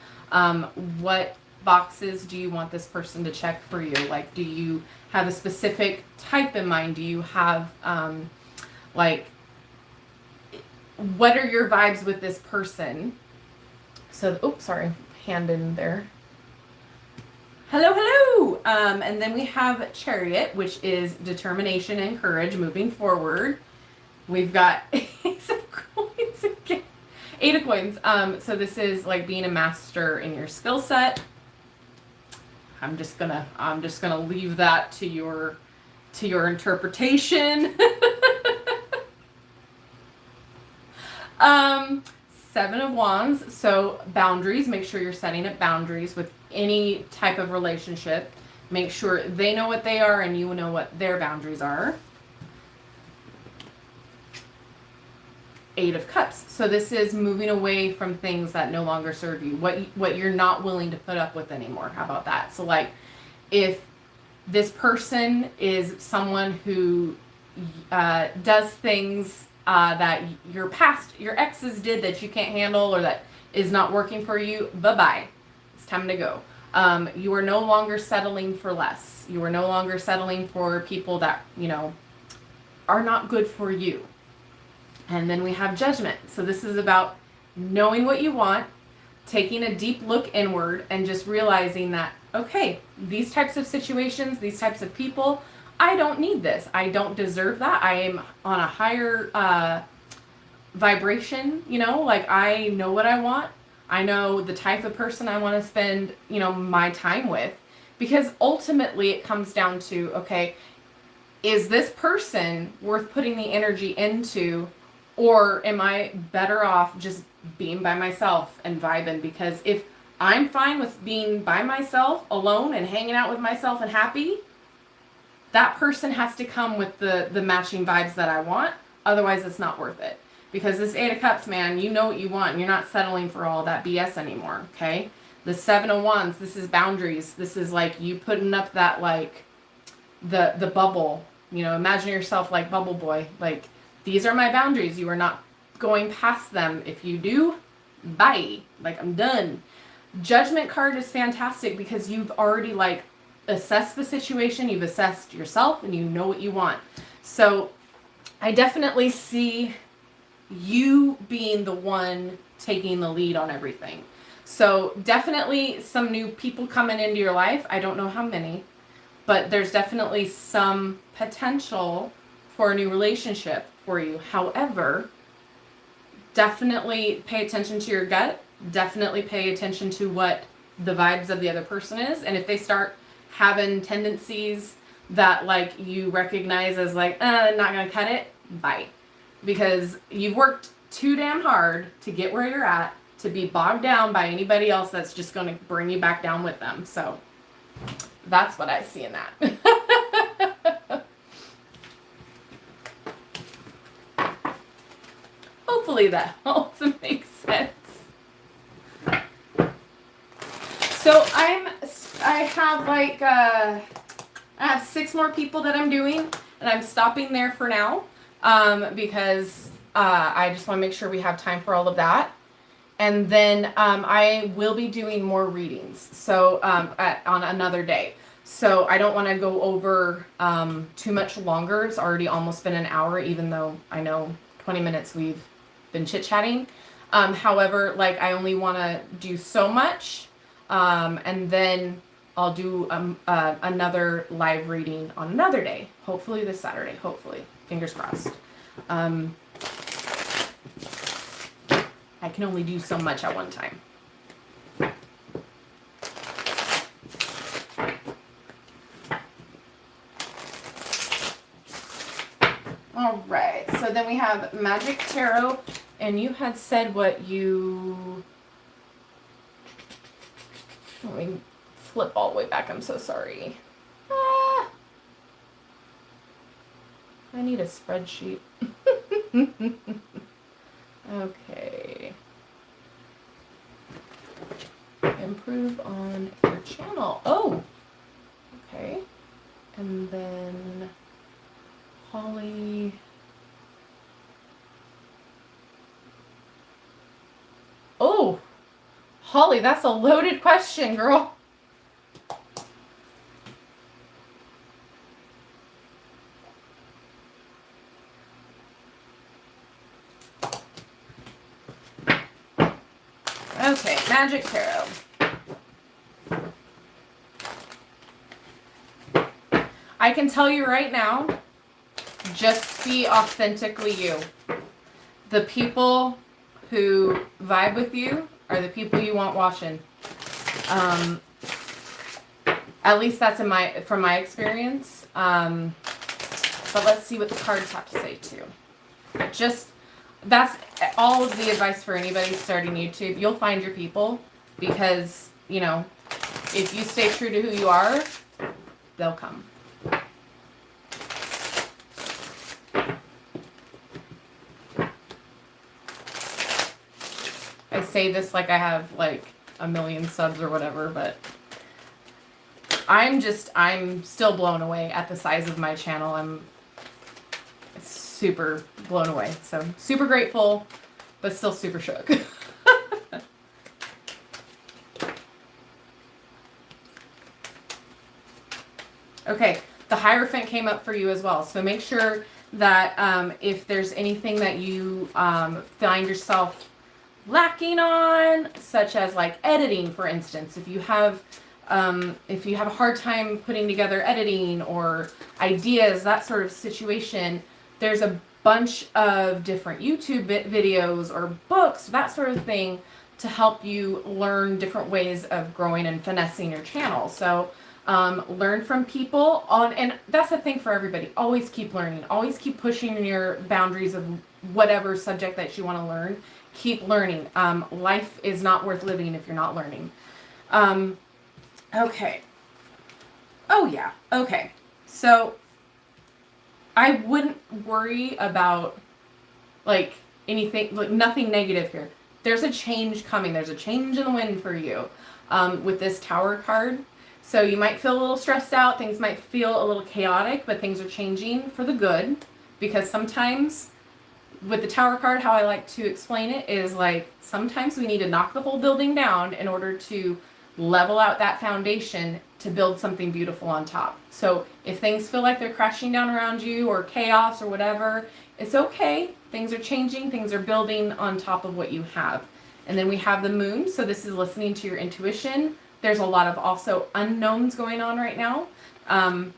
A: what boxes do you want this person to check for you? Like, do you have a specific type in mind? Do you have, like, what are your vibes with this person? So, oops, sorry, hand in there. Hello, hello. And then we have Chariot, which is determination and courage moving forward. We've got Ace of Coins again. 8 of Coins. So this is like being a master in your skill set. I'm just gonna leave that to your interpretation. 7 of Wands. So boundaries. Make sure you're setting up boundaries with any type of relationship. Make sure they know what they are and you know what their boundaries are. 8 of Cups. So this is moving away from things that no longer serve you. What you're not willing to put up with anymore. How about that? So like if this person is someone who does things that your exes did that you can't handle or that is not working for you, bye-bye. It's time to go. You are no longer settling for less. You are no longer settling for people that, you know, are not good for you. And then we have Judgment. So this is about knowing what you want, taking a deep look inward, and just realizing that, okay, these types of situations, these types of people, I don't need this. I don't deserve that. I am on a higher vibration, you know, like I know what I want. I know the type of person I want to spend, you know, my time with. Because ultimately it comes down to, okay, is this person worth putting the energy into? Or am I better off just being by myself and vibing? Because if I'm fine with being by myself, alone, and hanging out with myself and happy, that person has to come with the matching vibes that I want. Otherwise, it's not worth it. Because this 8 of Cups, man, you know what you want. And you're not settling for all that BS anymore, okay? The 7 of Wands, this is boundaries. This is like you putting up that, like, the bubble. You know, imagine yourself like Bubble Boy. Like, these are my boundaries. You are not going past them. If you do, bye. Like, I'm done. Judgment card is fantastic because you've already, like, assessed the situation. You've assessed yourself and you know what you want. So I definitely see you being the one taking the lead on everything. So definitely some new people coming into your life. I don't know how many, but there's definitely some potential for a new relationship for you. However, definitely pay attention to your gut. Definitely pay attention to what the vibes of the other person is. And if they start having tendencies that, like, you recognize as like, not gonna cut it, bye. Because you've worked too damn hard to get where you're at to be bogged down by anybody else that's just going to bring you back down with them. So that's what I see in that. Hopefully that helps and makes sense. So I have 6 more people that I'm doing, and I'm stopping there for now because I just want to make sure we have time for all of that. And then I will be doing more readings, so on another day. So I don't want to go over too much longer. It's already almost been an hour, even though I know 20 minutes we've been chit-chatting. However, like, I only want to do so much, and then I'll do another live reading on another day. Hopefully this Saturday. Hopefully. Fingers crossed. I can only do so much at one time. All right. So then we have Magic Tarot, and you had said what you... Let me flip all the way back. I'm so sorry. I need a spreadsheet. Okay. Improve on your channel. Oh, okay. And then Holly. Oh, Holly, that's a loaded question, girl. Okay, Magic Tarot. I can tell you right now, just be authentically you. The people who vibe with you are the people you want watching. At least that's from my experience. But let's see what the cards have to say too. That's all of the advice for anybody starting YouTube. You'll find your people because, you know, if you stay true to who you are, they'll come. I say this like I have like a million subs or whatever, but I'm still blown away at the size of my channel. I'm super blown away. So super grateful, but still super shook. Okay, the Hierophant came up for you as well. So make sure that if there's anything that you find yourself lacking on, such as like editing, for instance, if you have a hard time putting together editing or ideas, that sort of situation, there's a bunch of different YouTube videos or books, that sort of thing, to help you learn different ways of growing and finessing your channel. So learn from people and that's the thing for everybody. Always keep learning. Always keep pushing your boundaries of whatever subject that you want to learn. Keep learning. Life is not worth living if you're not learning. Okay. Oh yeah. Okay. So I wouldn't worry about like anything, like nothing negative here. There's a change coming. There's a change in the wind for you with this Tower card. So you might feel a little stressed out. Things might feel a little chaotic, but things are changing for the good, because sometimes with the Tower card, how I like to explain it is like sometimes we need to knock the whole building down in order to level out that foundation to build something beautiful on top. So if things feel like they're crashing down around you or chaos or whatever, it's okay. Things are changing. Things are building on top of what you have. And then we have the Moon. So this is listening to your intuition. There's a lot of also unknowns going on right now. And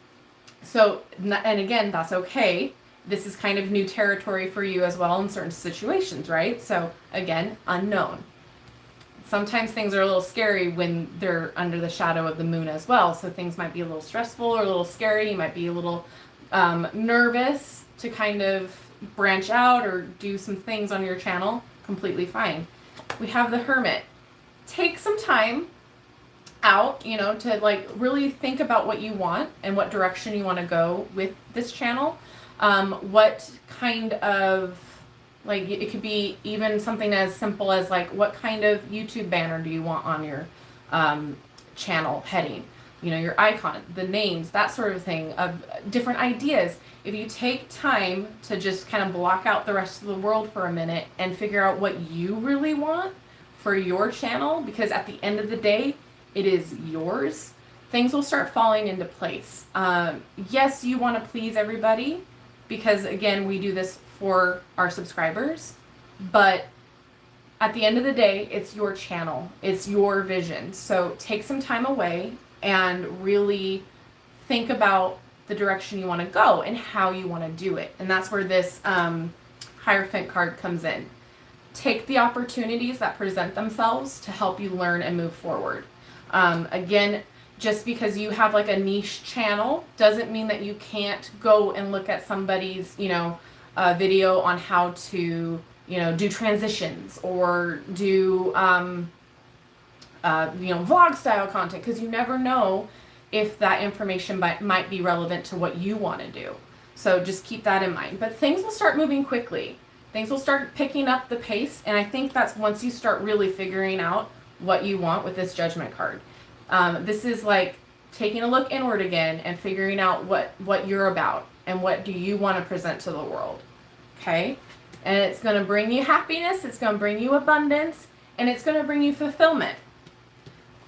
A: again, that's okay. This is kind of new territory for you as well in certain situations, right? So again, unknown. Sometimes things are a little scary when they're under the shadow of the moon as well. So things might be a little stressful or a little scary. You might be a little nervous to kind of branch out or do some things on your channel. Completely fine. We have the Hermit. Take some time out, you know, to like really think about what you want and what direction you want to go with this channel. What kind of, like, it could be even something as simple as like, what kind of YouTube banner do you want on your channel heading? You know, your icon, the names, that sort of thing, of different ideas. If you take time to just kind of block out the rest of the world for a minute and figure out what you really want for your channel, because at the end of the day, it is yours, things will start falling into place. Yes, you want to please everybody, because again, we do this for our subscribers, but at the end of the day, it's your channel, it's your vision. So take some time away and really think about the direction you want to go and how you want to do it. And that's where this Hierophant card comes in. Take the opportunities that present themselves to help you learn and move forward. Again, just because you have like a niche channel doesn't mean that you can't go and look at somebody's, you know, video on how to, you know, do transitions or do, vlog style content, because you never know if that information might be relevant to what you want to do. So just keep that in mind. But things will start moving quickly. Things will start picking up the pace. And I think that's once you start really figuring out what you want with this Judgment card. This is like taking a look inward again and figuring out what you're about and what do you want to present to the world. Okay? And it's going to bring you happiness. It's going to bring you abundance. And it's going to bring you fulfillment.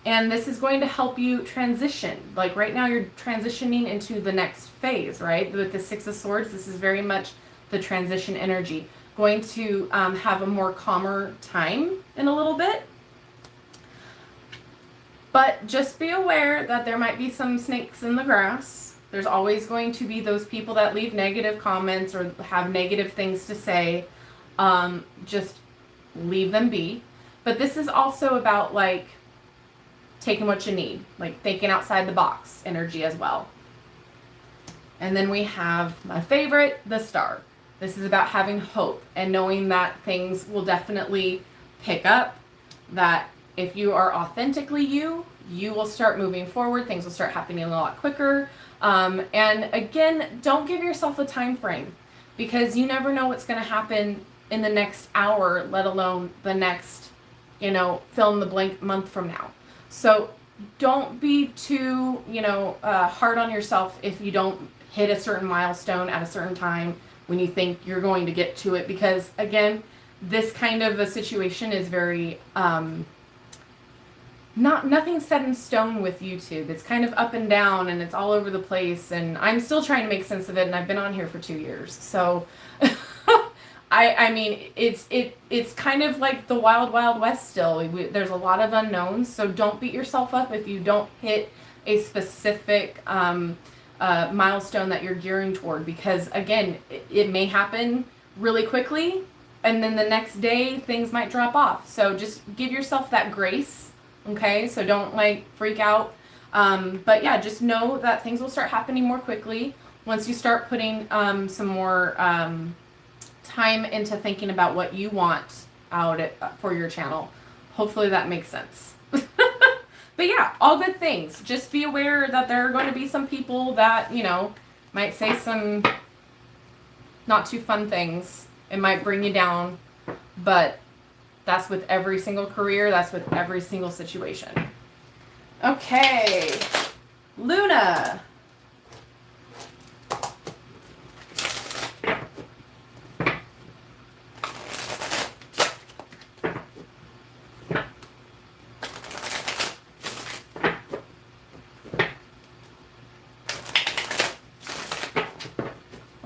A: And this is going to help you transition. Like right now you're transitioning into the next phase, right? With the Six of Swords, this is very much the transition energy. Going to have a more calmer time in a little bit. But just be aware that there might be some snakes in the grass. There's always going to be those people that leave negative comments or have negative things to say. Just leave them be. But this is also about like taking what you need, like thinking outside the box energy as well. And then we have my favorite, the star. This is about having hope and knowing that things will definitely pick up, that if you are authentically you, you will start moving forward. Things will start happening a lot quicker. And again, don't give yourself a time frame, because you never know what's going to happen in the next hour, let alone the next, fill in the blank month from now. So don't be too, hard on yourself if you don't hit a certain milestone at a certain time when you think you're going to get to it. Because again, this kind of a situation is very, nothing set in stone with YouTube. It's kind of up and down and it's all over the place, and I'm still trying to make sense of it, and I've been on here for 2 years. So I mean, it's kind of like the wild, wild west still. There's a lot of unknowns, so don't beat yourself up if you don't hit a specific milestone that you're gearing toward, because again, it may happen really quickly, and then the next day things might drop off. So just give yourself that grace, okay? So don't like freak out. But yeah, just know that things will start happening more quickly once you start putting some more time into thinking about what you want out for your channel. Hopefully that makes sense. But yeah, all good things. Just be aware that there are going to be some people that, might say some not too fun things. It might bring you down, but that's with every single career. That's with every single situation. Okay, Luna.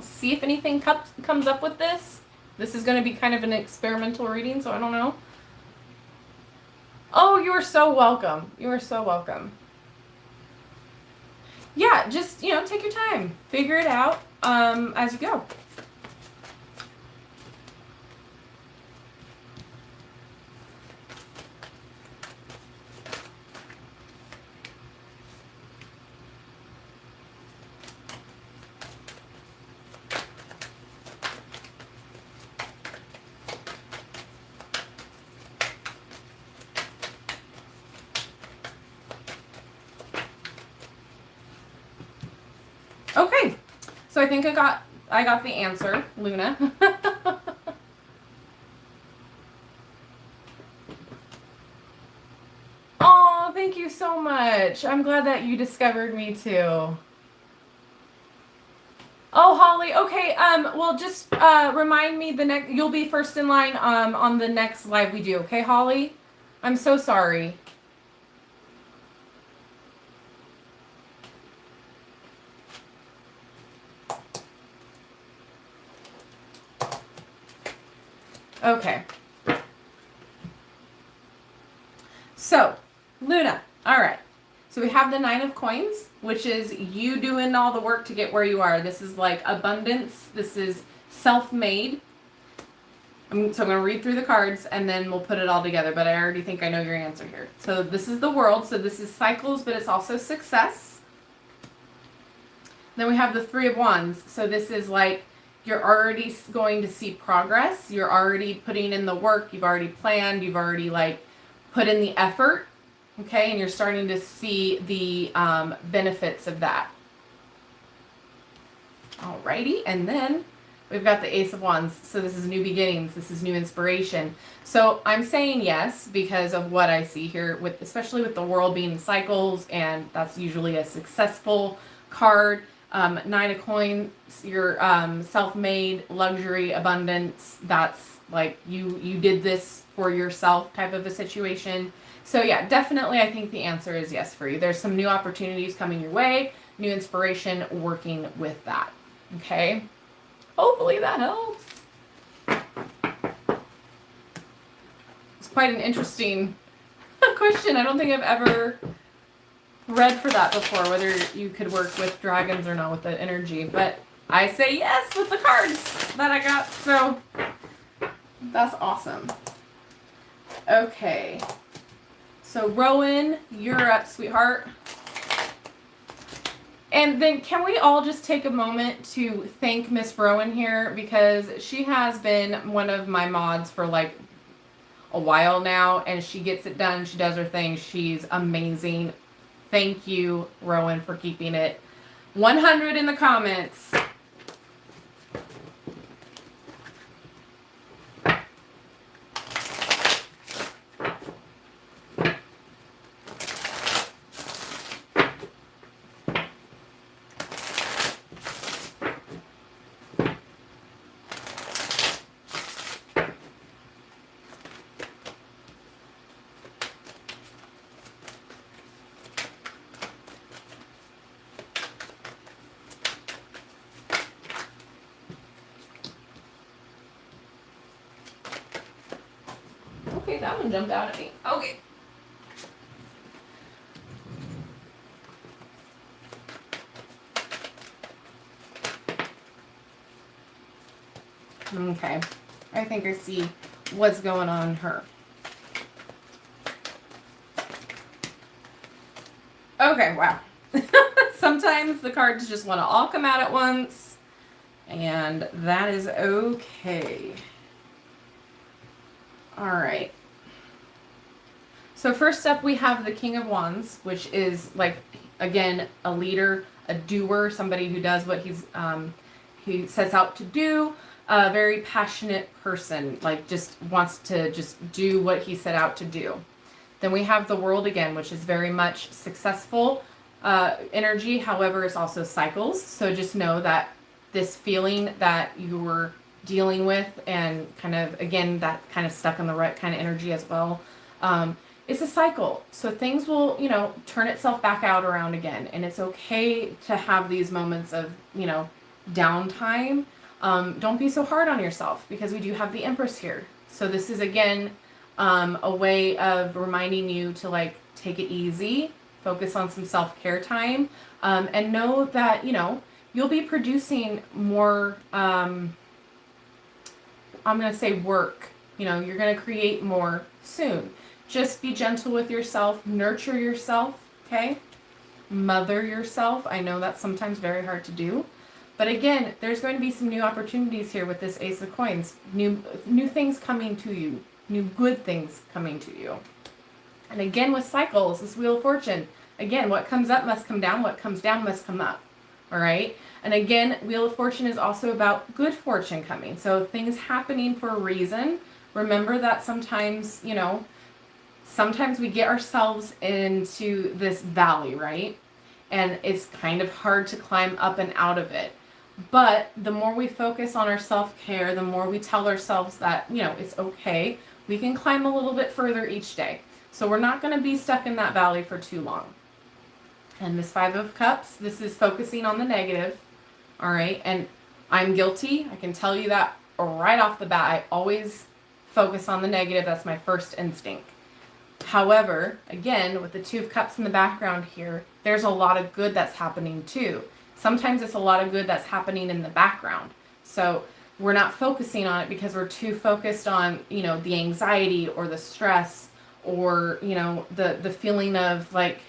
A: See if anything comes up with this. This is going to be kind of an experimental reading, so I don't know. Oh, you are so welcome. You are so welcome. Yeah, just, take your time. Figure it out as you go. Okay, so I think I got the answer, Luna. Oh, thank you so much. I'm glad that you discovered me too. Oh, Holly. Okay. Well, just remind me you'll be first in line on the next live we do. Okay, Holly. I'm so sorry. Okay. So, Luna, all right. So we have the 9 of coins, which is you doing all the work to get where you are. This is like abundance. This is self-made. So I'm going to read through the cards and then we'll put it all together, but I already think I know your answer here. So this is the world. So this is cycles, but it's also success. Then we have the 3 of wands. So this is like you're already going to see progress. You're already putting in the work. You've already planned. You've already put in the effort. Okay. And you're starting to see the benefits of that. Alrighty. And then we've got the Ace of Wands. So this is new beginnings. This is new inspiration. So I'm saying yes because of what I see here, especially with the world being cycles, and that's usually a successful card. 9 of coins, your self-made luxury abundance. That's like you did this for yourself type of a situation. So yeah, definitely I think the answer is yes for you. There's some new opportunities coming your way, new inspiration working with that. Okay. Hopefully that helps. It's quite an interesting question. I don't think I've ever read for that before, whether you could work with dragons or not with the energy, but I say yes with the cards that I got, so that's awesome. Okay, so Rowan, you're up, sweetheart. And then can we all just take a moment to thank Miss Rowan here, because she has been one of my mods for like a while now, and she gets it done. She does her thing. She's amazing. Thank you, Rowan, for keeping it 100 in the comments. Okay, that one jumped out at me. Okay. Okay. I think I see what's going on her. Okay, wow. Sometimes the cards just want to all come out at once, and that is okay. All right. So first up, we have the King of Wands, which is like, again, a leader, a doer, somebody who does what he sets out to do, a very passionate person, like just wants to just do what he set out to do. Then we have the World again, which is very much successful energy. However, it's also cycles. So just know that this feeling that you were dealing with, and kind of, again, that kind of stuck in the rut kind of energy as well. It's a cycle. So things will, turn itself back out around again. And it's okay to have these moments of, downtime. Don't be so hard on yourself, because we do have the Empress here. So this is, again, a way of reminding you to like take it easy, focus on some self-care time, and know that, you'll be producing more, I'm going to say work. You're going to create more soon. Just be gentle with yourself, nurture yourself, okay? Mother yourself. I know that's sometimes very hard to do. But again, there's going to be some new opportunities here with this Ace of Coins. New things coming to you. New good things coming to you. And again, with cycles, this Wheel of Fortune. Again, what comes up must come down. What comes down must come up. All right? And again, Wheel of Fortune is also about good fortune coming. So things happening for a reason. Remember that sometimes, sometimes we get ourselves into this valley, right? And it's kind of hard to climb up and out of it. But the more we focus on our self-care, the more we tell ourselves that, it's okay, we can climb a little bit further each day. So we're not going to be stuck in that valley for too long. And this Five of Cups, this is focusing on the negative. All right. And I'm guilty. I can tell you that right off the bat. I always focus on the negative. That's my first instinct. However, again, with the Two of Cups in the background here, there's a lot of good that's happening too. Sometimes it's a lot of good that's happening in the background. So we're not focusing on it because we're too focused on, the anxiety or the stress or, the feeling of like,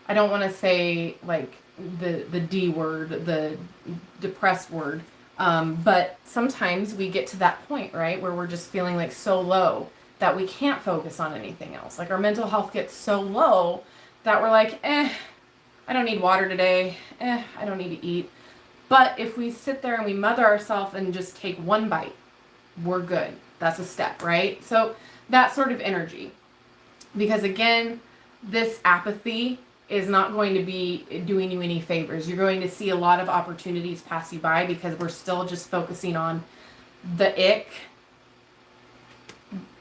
A: I don't want to say like the D word, the depressed word. But sometimes we get to that point, right, where we're just feeling like so low that we can't focus on anything else. Like our mental health gets so low that we're like, I don't need water today. I don't need to eat. But if we sit there and we mother ourselves and just take one bite, we're good. That's a step, right? So that sort of energy. Because again, this apathy is not going to be doing you any favors. You're going to see a lot of opportunities pass you by because we're still just focusing on the ick.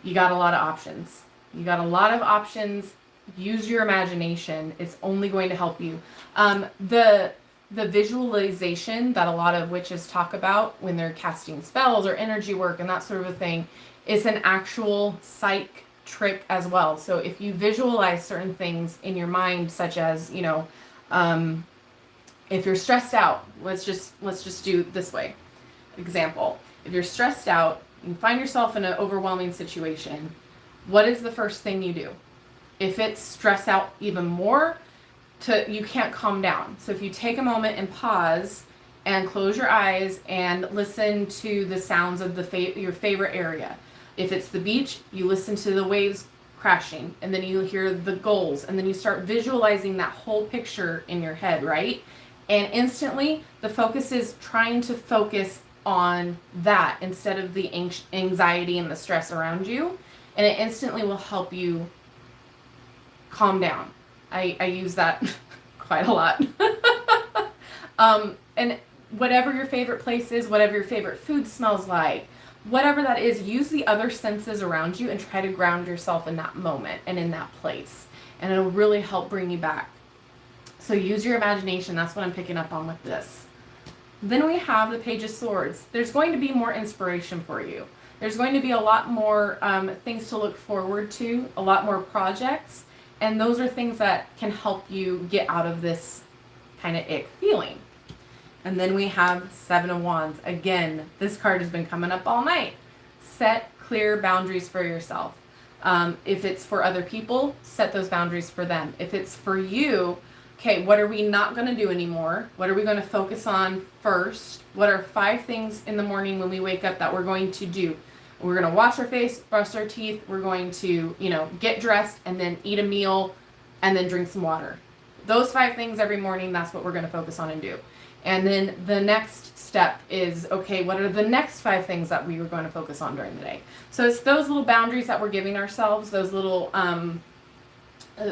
A: You got a lot of options. You got a lot of options. Use your imagination. It's only going to help you. The visualization that a lot of witches talk about when they're casting spells or energy work and that sort of a thing is an actual psych trick as well. So if you visualize certain things in your mind, such as, if you're stressed out, let's just do this way. Example, if you're stressed out and find yourself in an overwhelming situation, what is the first thing you do? If it's stress out even more, you can't calm down. So if you take a moment and pause and close your eyes and listen to the sounds of your favorite area. If it's the beach, you listen to the waves crashing, and then you hear the gulls, and then you start visualizing that whole picture in your head, right? And instantly, the focus is trying to focus on that instead of the anxiety and the stress around you, and it instantly will help you calm down. I use that quite a lot. And whatever your favorite place is, whatever your favorite food smells like, whatever that is, use the other senses around you and try to ground yourself in that moment and in that place. And it'll really help bring you back. So use your imagination. That's what I'm picking up on with this. Then we have the Page of Swords. There's going to be more inspiration for you. There's going to be a lot more things to look forward to, a lot more projects. And those are things that can help you get out of this kind of ick feeling. And then we have Seven of Wands. Again, this card has been coming up all night. Set clear boundaries for yourself. If it's for other people, set those boundaries for them. If it's for you, okay, what are we not going to do anymore? What are we going to focus on first? What are 5 things in the morning when we wake up that we're going to do? We're going to wash our face, brush our teeth. We're going to, get dressed and then eat a meal and then drink some water. Those 5 things every morning, that's what we're going to focus on and do. And then the next step is, okay, what are the next 5 things that we are going to focus on during the day? So it's those little boundaries that we're giving ourselves, those little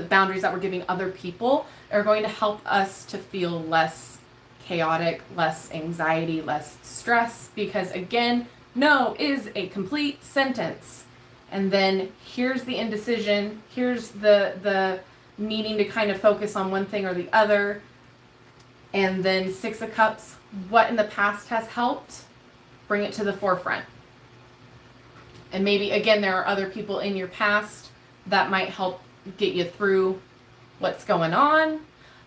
A: boundaries that we're giving other people are going to help us to feel less chaotic, less anxiety, less stress, because again, no is a complete sentence. And then here's the indecision, here's the needing to kind of focus on one thing or the other. And then 6 of Cups, what in the past has helped, bring it to the forefront. And maybe, again, there are other people in your past that might help get you through what's going on,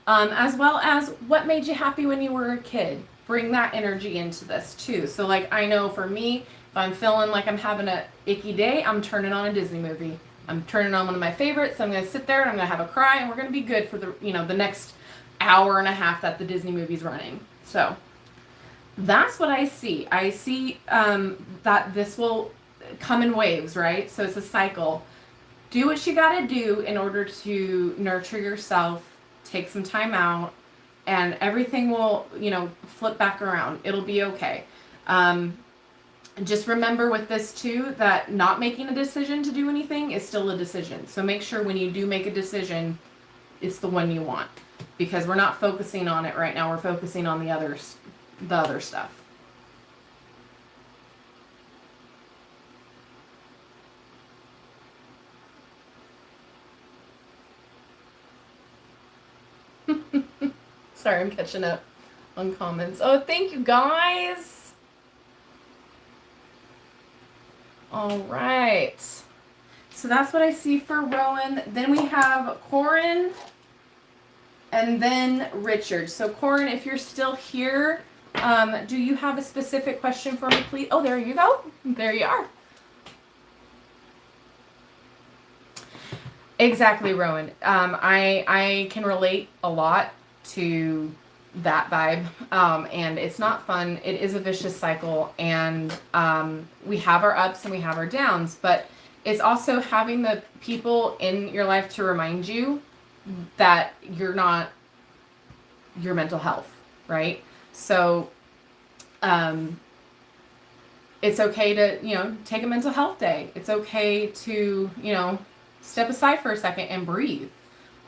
A: as well as what made you happy when you were a kid. Bring that energy into this too. So like, I know for me, if I'm feeling like I'm having a icky day, I'm turning on a Disney movie. I'm turning on one of my favorites. I'm going to sit there and I'm going to have a cry, and we're going to be good for the next hour and a half that the Disney movie's running. So that's what I see. I see that this will come in waves, right? So it's a cycle. Do what you got to do in order to nurture yourself. Take some time out, and everything will, flip back around. It'll be okay. Just remember with this too, that not making a decision to do anything is still a decision. So make sure when you do make a decision, it's the one you want. Because we're not focusing on it right now. We're focusing on the other stuff. Sorry, I'm catching up on comments. Oh, thank you guys. All right. So that's what I see for Rowan. Then we have Corin. And then Richard. So Corin, if you're still here, do you have a specific question for me, please? Oh, there you go. There you are. Exactly, Rowan. I can relate a lot to that vibe. And it's not fun. It is a vicious cycle. And we have our ups and we have our downs. But it's also having the people in your life to remind you that you're not your mental health, right? So it's okay to, take a mental health day. It's okay to, step aside for a second and breathe,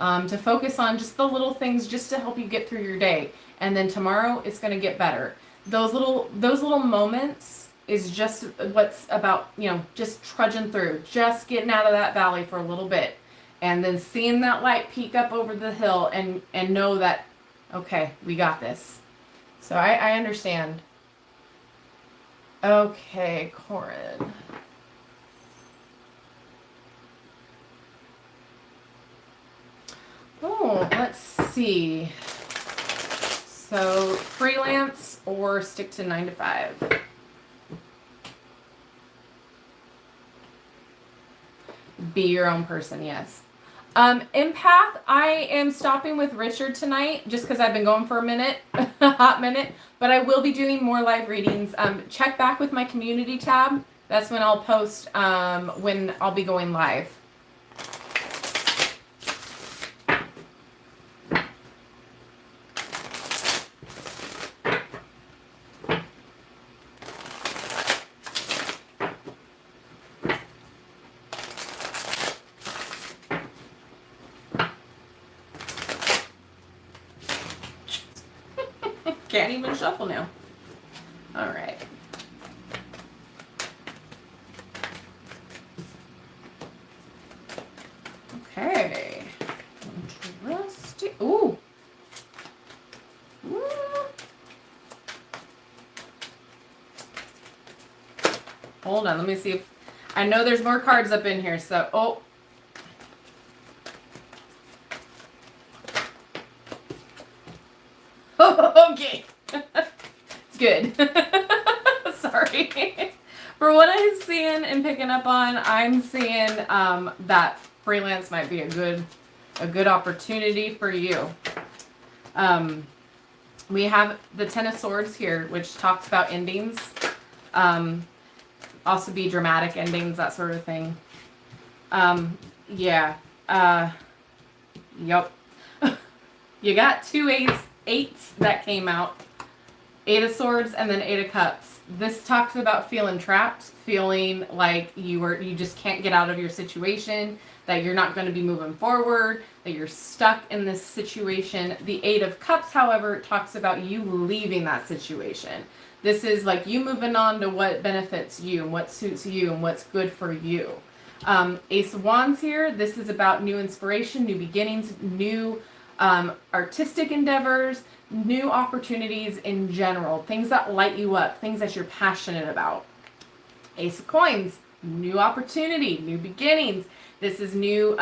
A: to focus on just the little things just to help you get through your day. And then tomorrow it's going to get better. Those little moments is just what's about, just trudging through, just getting out of that valley for a little bit. And then seeing that light peek up over the hill and know that, okay, we got this. So I understand. Okay, Corin. Oh, let's see. So freelance or stick to 9 to 5. Be your own person, yes. Empath, I am stopping with Richard tonight just because I've been going for a minute, a hot minute, but I will be doing more live readings. Check back with my community tab. That's when I'll post when I'll be going live. Can't even shuffle now. All right. Okay. Interesting. Ooh. Ooh. Hold on. Let me see if I know there's more cards up in here. So, oh. Okay. It's good. Sorry. For what I'm seeing and picking up on, I'm seeing that freelance might be a good opportunity for you. We have the Ten of Swords here, which talks about endings. Also be dramatic endings, that sort of thing. Yeah. Yep. You got two eights that came out. 8 of Swords and then 8 of Cups. This talks about feeling trapped, feeling like you just can't get out of your situation, that you're not going to be moving forward, that you're stuck in this situation. The 8 of Cups, however, talks about you leaving that situation. This is like you moving on to what benefits you and what suits you and what's good for you. Ace of Wands here. This is about new inspiration, new beginnings, new artistic endeavors, new opportunities in general, things that light you up, things that you're passionate about. Ace of Coins, new opportunity, new beginnings. This is new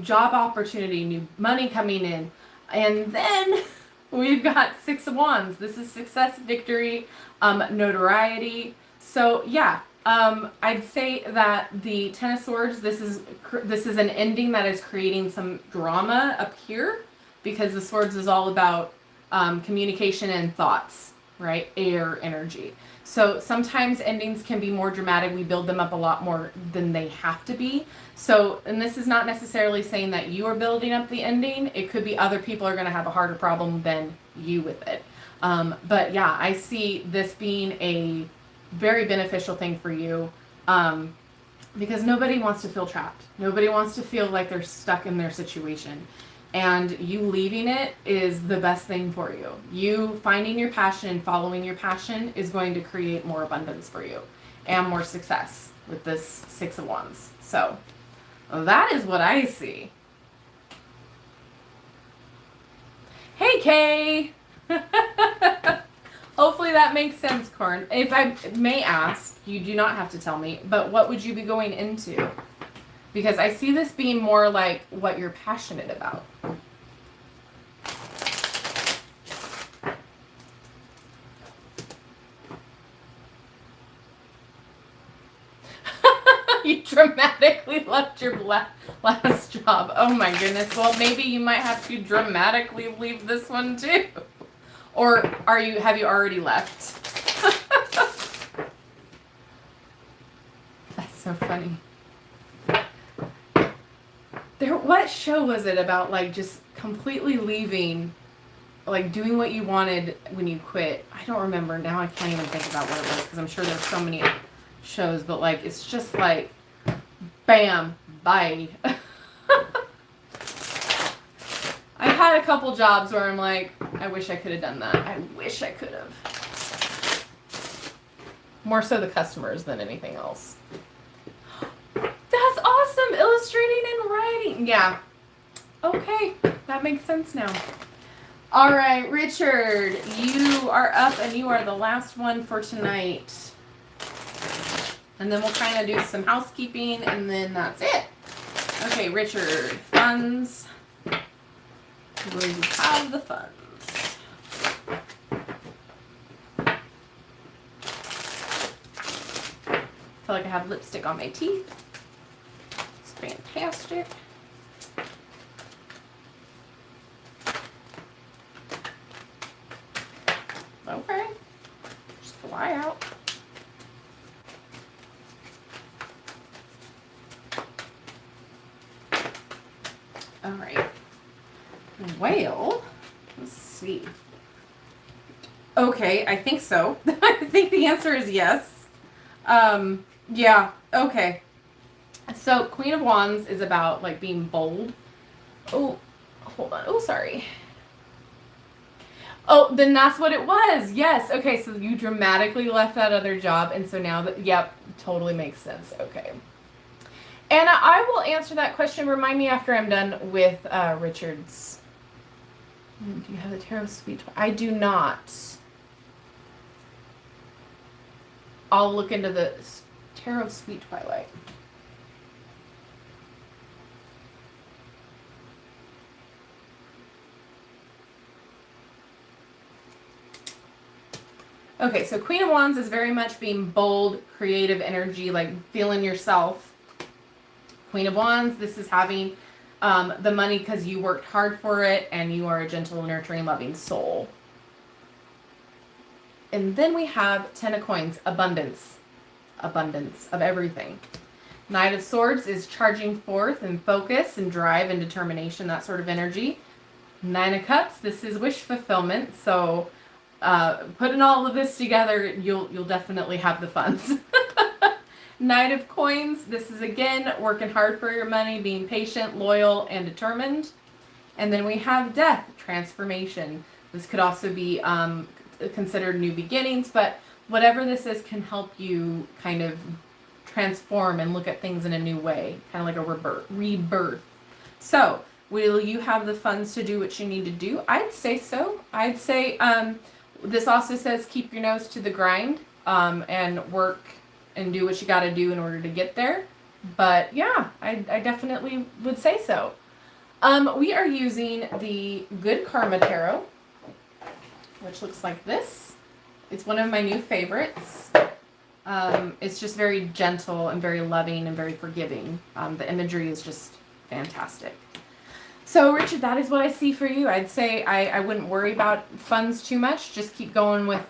A: job opportunity, new money coming in. And then we've got 6 of Wands. This is success, victory, notoriety. So yeah, I'd say that the Ten of Swords, this is an ending that is creating some drama up here, because the Swords is all about communication and thoughts, right? Air energy. So sometimes endings can be more dramatic. We build them up a lot more than they have to be. So, and this is not necessarily saying that you are building up the ending. It could be other people are going to have a harder problem than you with it. But yeah, I see this being a very beneficial thing for you, because nobody wants to feel trapped. Nobody wants to feel like they're stuck in their situation. And you leaving it is the best thing for you. You finding your passion and following your passion is going to create more abundance for you and more success with this 6 of Wands. So that is what I see. Hey, Kay. Hopefully that makes sense, Corn. If I may ask, you do not have to tell me, but what would you be going into? Because I see this being more like what you're passionate about. You dramatically left your last job. Oh my goodness. Well, maybe you might have to dramatically leave this one too. Or have you already left? That's so funny. What show was it about, like, just completely leaving, like, doing what you wanted when you quit? I don't remember. Now I can't even think about what it was, because I'm sure there's so many shows, but, like, it's just like, bam, bye. I've had a couple jobs where I'm like, I wish I could have done that. I wish I could have. More so the customers than anything else. That's awesome. Illustrating and writing. Yeah. Okay. That makes sense now. All right, Richard, you are up and you are the last one for tonight. And then we'll kind of do some housekeeping and then that's it. Okay, Richard, funds.
B: Will you have the funds?
A: I feel like I have lipstick on my teeth. It's fantastic. Okay. Just fly out. All right. Well, let's see. Okay, I think so. I think the answer is yes. Yeah, okay. So Queen of Wands is about like being bold. Oh, hold on. Oh, sorry. Oh, then that's what it was. Yes. Okay, so you dramatically left that other job, and so now that, yep, totally makes sense. Okay. Anna, I will answer that question. Remind me after I'm done with Richard's. Do you have the Tarot Sweet Twilight? I do not. I'll look into the Tarot Sweet Twilight. Okay, so Queen of Wands is very much being bold, creative energy, like feeling yourself. Queen of Wands, this is having the money because you worked hard for it and you are a gentle, nurturing, loving soul. And then we have Ten of Coins, abundance. Abundance of everything. Knight of Swords is charging forth and focus and drive and determination, that sort of energy. Nine of Cups, this is wish fulfillment. So putting all of this together, you'll definitely have the funds. Knight of Coins, this is again working hard for your money, being patient, loyal, and determined. And then we have Death, transformation. This could also be considered new beginnings, but whatever this is can help you kind of transform and look at things in a new way, kind of like a rebirth. So, will you have the funds to do what you need to do? I'd say so. I'd say this also says keep your nose to the grind and work and do what you got to do in order to get there. But yeah, I definitely would say so. We are using the Good Karma Tarot, which looks like this. It's one of my new favorites. It's just very gentle and very loving and very forgiving. The imagery is just fantastic. So, Richard, that is what I see for you. I'd say I wouldn't worry about funds too much. Just keep going with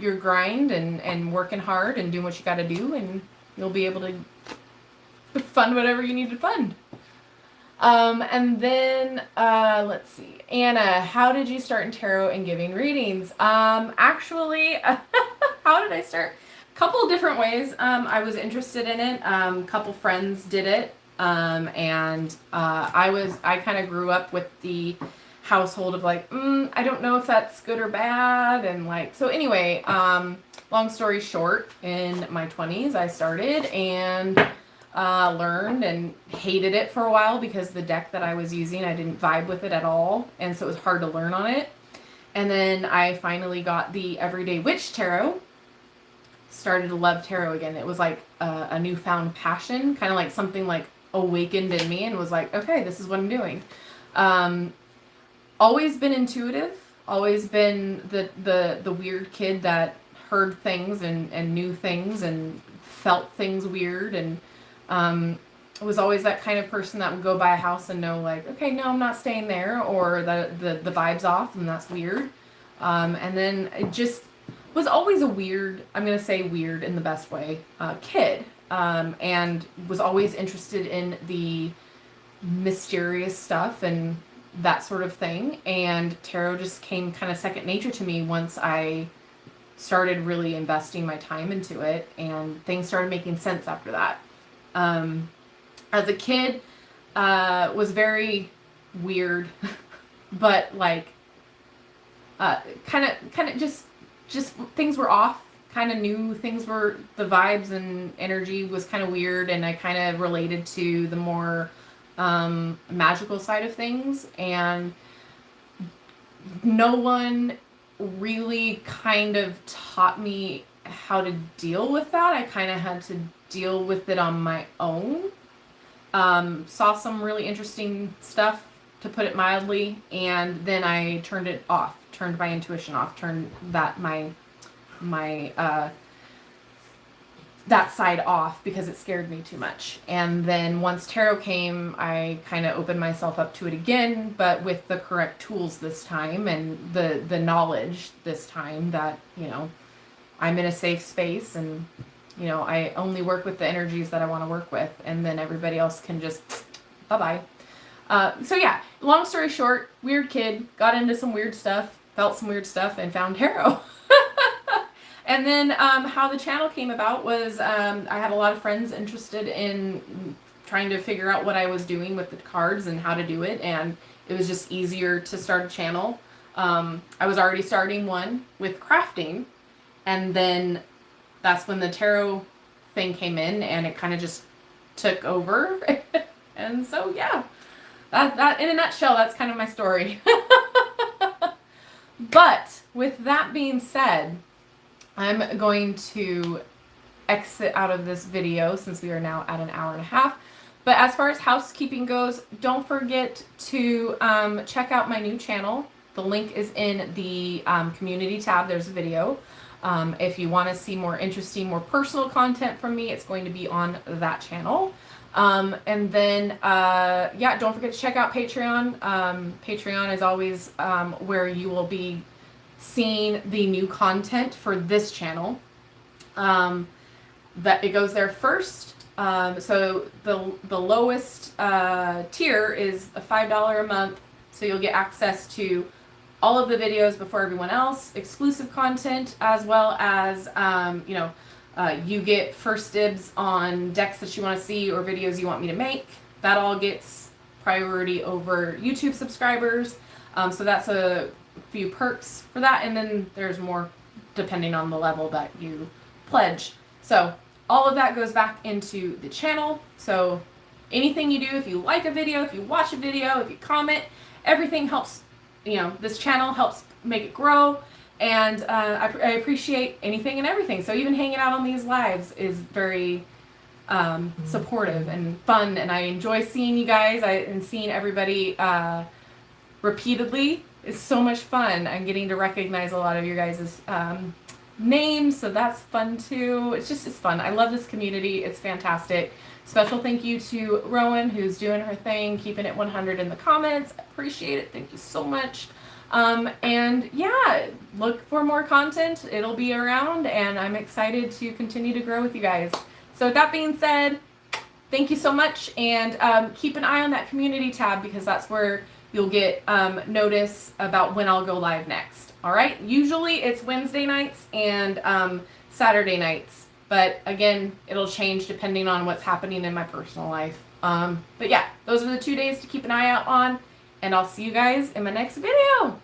A: your grind and working hard and doing what you got to do, and you'll be able to fund whatever you need to fund. And then, let's see. Anna, how did you start in tarot and giving readings? Actually, how did I start? A couple of different ways. I was interested in it. A couple friends did it. And I kind of grew up with the household of like, I don't know if that's good or bad. And like, so anyway, long story short, in my 20s, I started and learned and hated it for a while because the deck that I was using, I didn't vibe with it at all. And so it was hard to learn on it. And then I finally got the Everyday Witch Tarot, started to love tarot again. It was like a newfound passion, kind of like something like awakened in me and was like, okay, this is what I'm doing. Always been intuitive, always been the weird kid that heard things and knew things and felt things weird, and was always that kind of person that would go by a house and know like, okay, no, I'm not staying there, or the vibe's off and that's weird. And then it just was always a weird, I'm going to say weird in the best way, kid. And was always interested in the mysterious stuff and that sort of thing. And tarot just came kind of second nature to me once I started really investing my time into it, and things started making sense after that. As a kid, was very weird, but like, kind of just things were off. Kind of knew things were, the vibes and energy was kind of weird, and I kind of related to the more magical side of things, and no one really kind of taught me how to deal with that. I kind of had to deal with it on my own. Saw some really interesting stuff to put it mildly, and then I turned it off, turned my intuition off, turned that that side off because it scared me too much. And then once tarot came, I kind of opened myself up to it again, but with the correct tools this time, and the knowledge this time that, you know, I'm in a safe space, and, you know, I only work with the energies that I want to work with, and then everybody else can just bye-bye. So yeah, long story short, weird kid, got into some weird stuff, felt some weird stuff, and found tarot. And then how the channel came about was I had a lot of friends interested in trying to figure out what I was doing with the cards and how to do it, and it was just easier to start a channel. I was already starting one with crafting, and then that's when the tarot thing came in, and it kind of just took over. And so yeah, that in a nutshell, that's kind of my story. But with that being said, I'm going to exit out of this video since we are now at an hour and a half. But as far as housekeeping goes, don't forget to check out my new channel. The link is in the community tab. There's a video. If you want to see more interesting, more personal content from me, it's going to be on that channel. And then, yeah, don't forget to check out Patreon. Patreon is always where you will be seeing the new content for this channel. That it goes there first. So the lowest tier is a $5 a month, so you'll get access to all of the videos before everyone else, exclusive content, as well as you know, you get first dibs on decks that you want to see or videos you want me to make. That all gets priority over YouTube subscribers. So that's a few perks for that, and then there's more depending on the level that you pledge. So all of that goes back into the channel. So anything you do, if you like a video, if you watch a video, if you comment, everything helps. You know, this channel helps make it grow, and I appreciate anything and everything. So even hanging out on these lives is very supportive and fun, and I enjoy seeing you guys and seeing everybody repeatedly. It's so much fun. I'm getting to recognize a lot of your guys' names, so that's fun too. It's fun. I love this community. It's fantastic. Special thank you to Rowan, who's doing her thing, keeping it 100 in the comments. I appreciate it. Thank you so much. And yeah, look for more content. It'll be around, and I'm excited to continue to grow with you guys. So with that being said, thank you so much, and keep an eye on that community tab, because that's where you'll get notice about when I'll go live next. All right? Usually it's Wednesday nights and Saturday nights. But again, it'll change depending on what's happening in my personal life. But yeah, those are the 2 days to keep an eye out on. And I'll see you guys in my next video.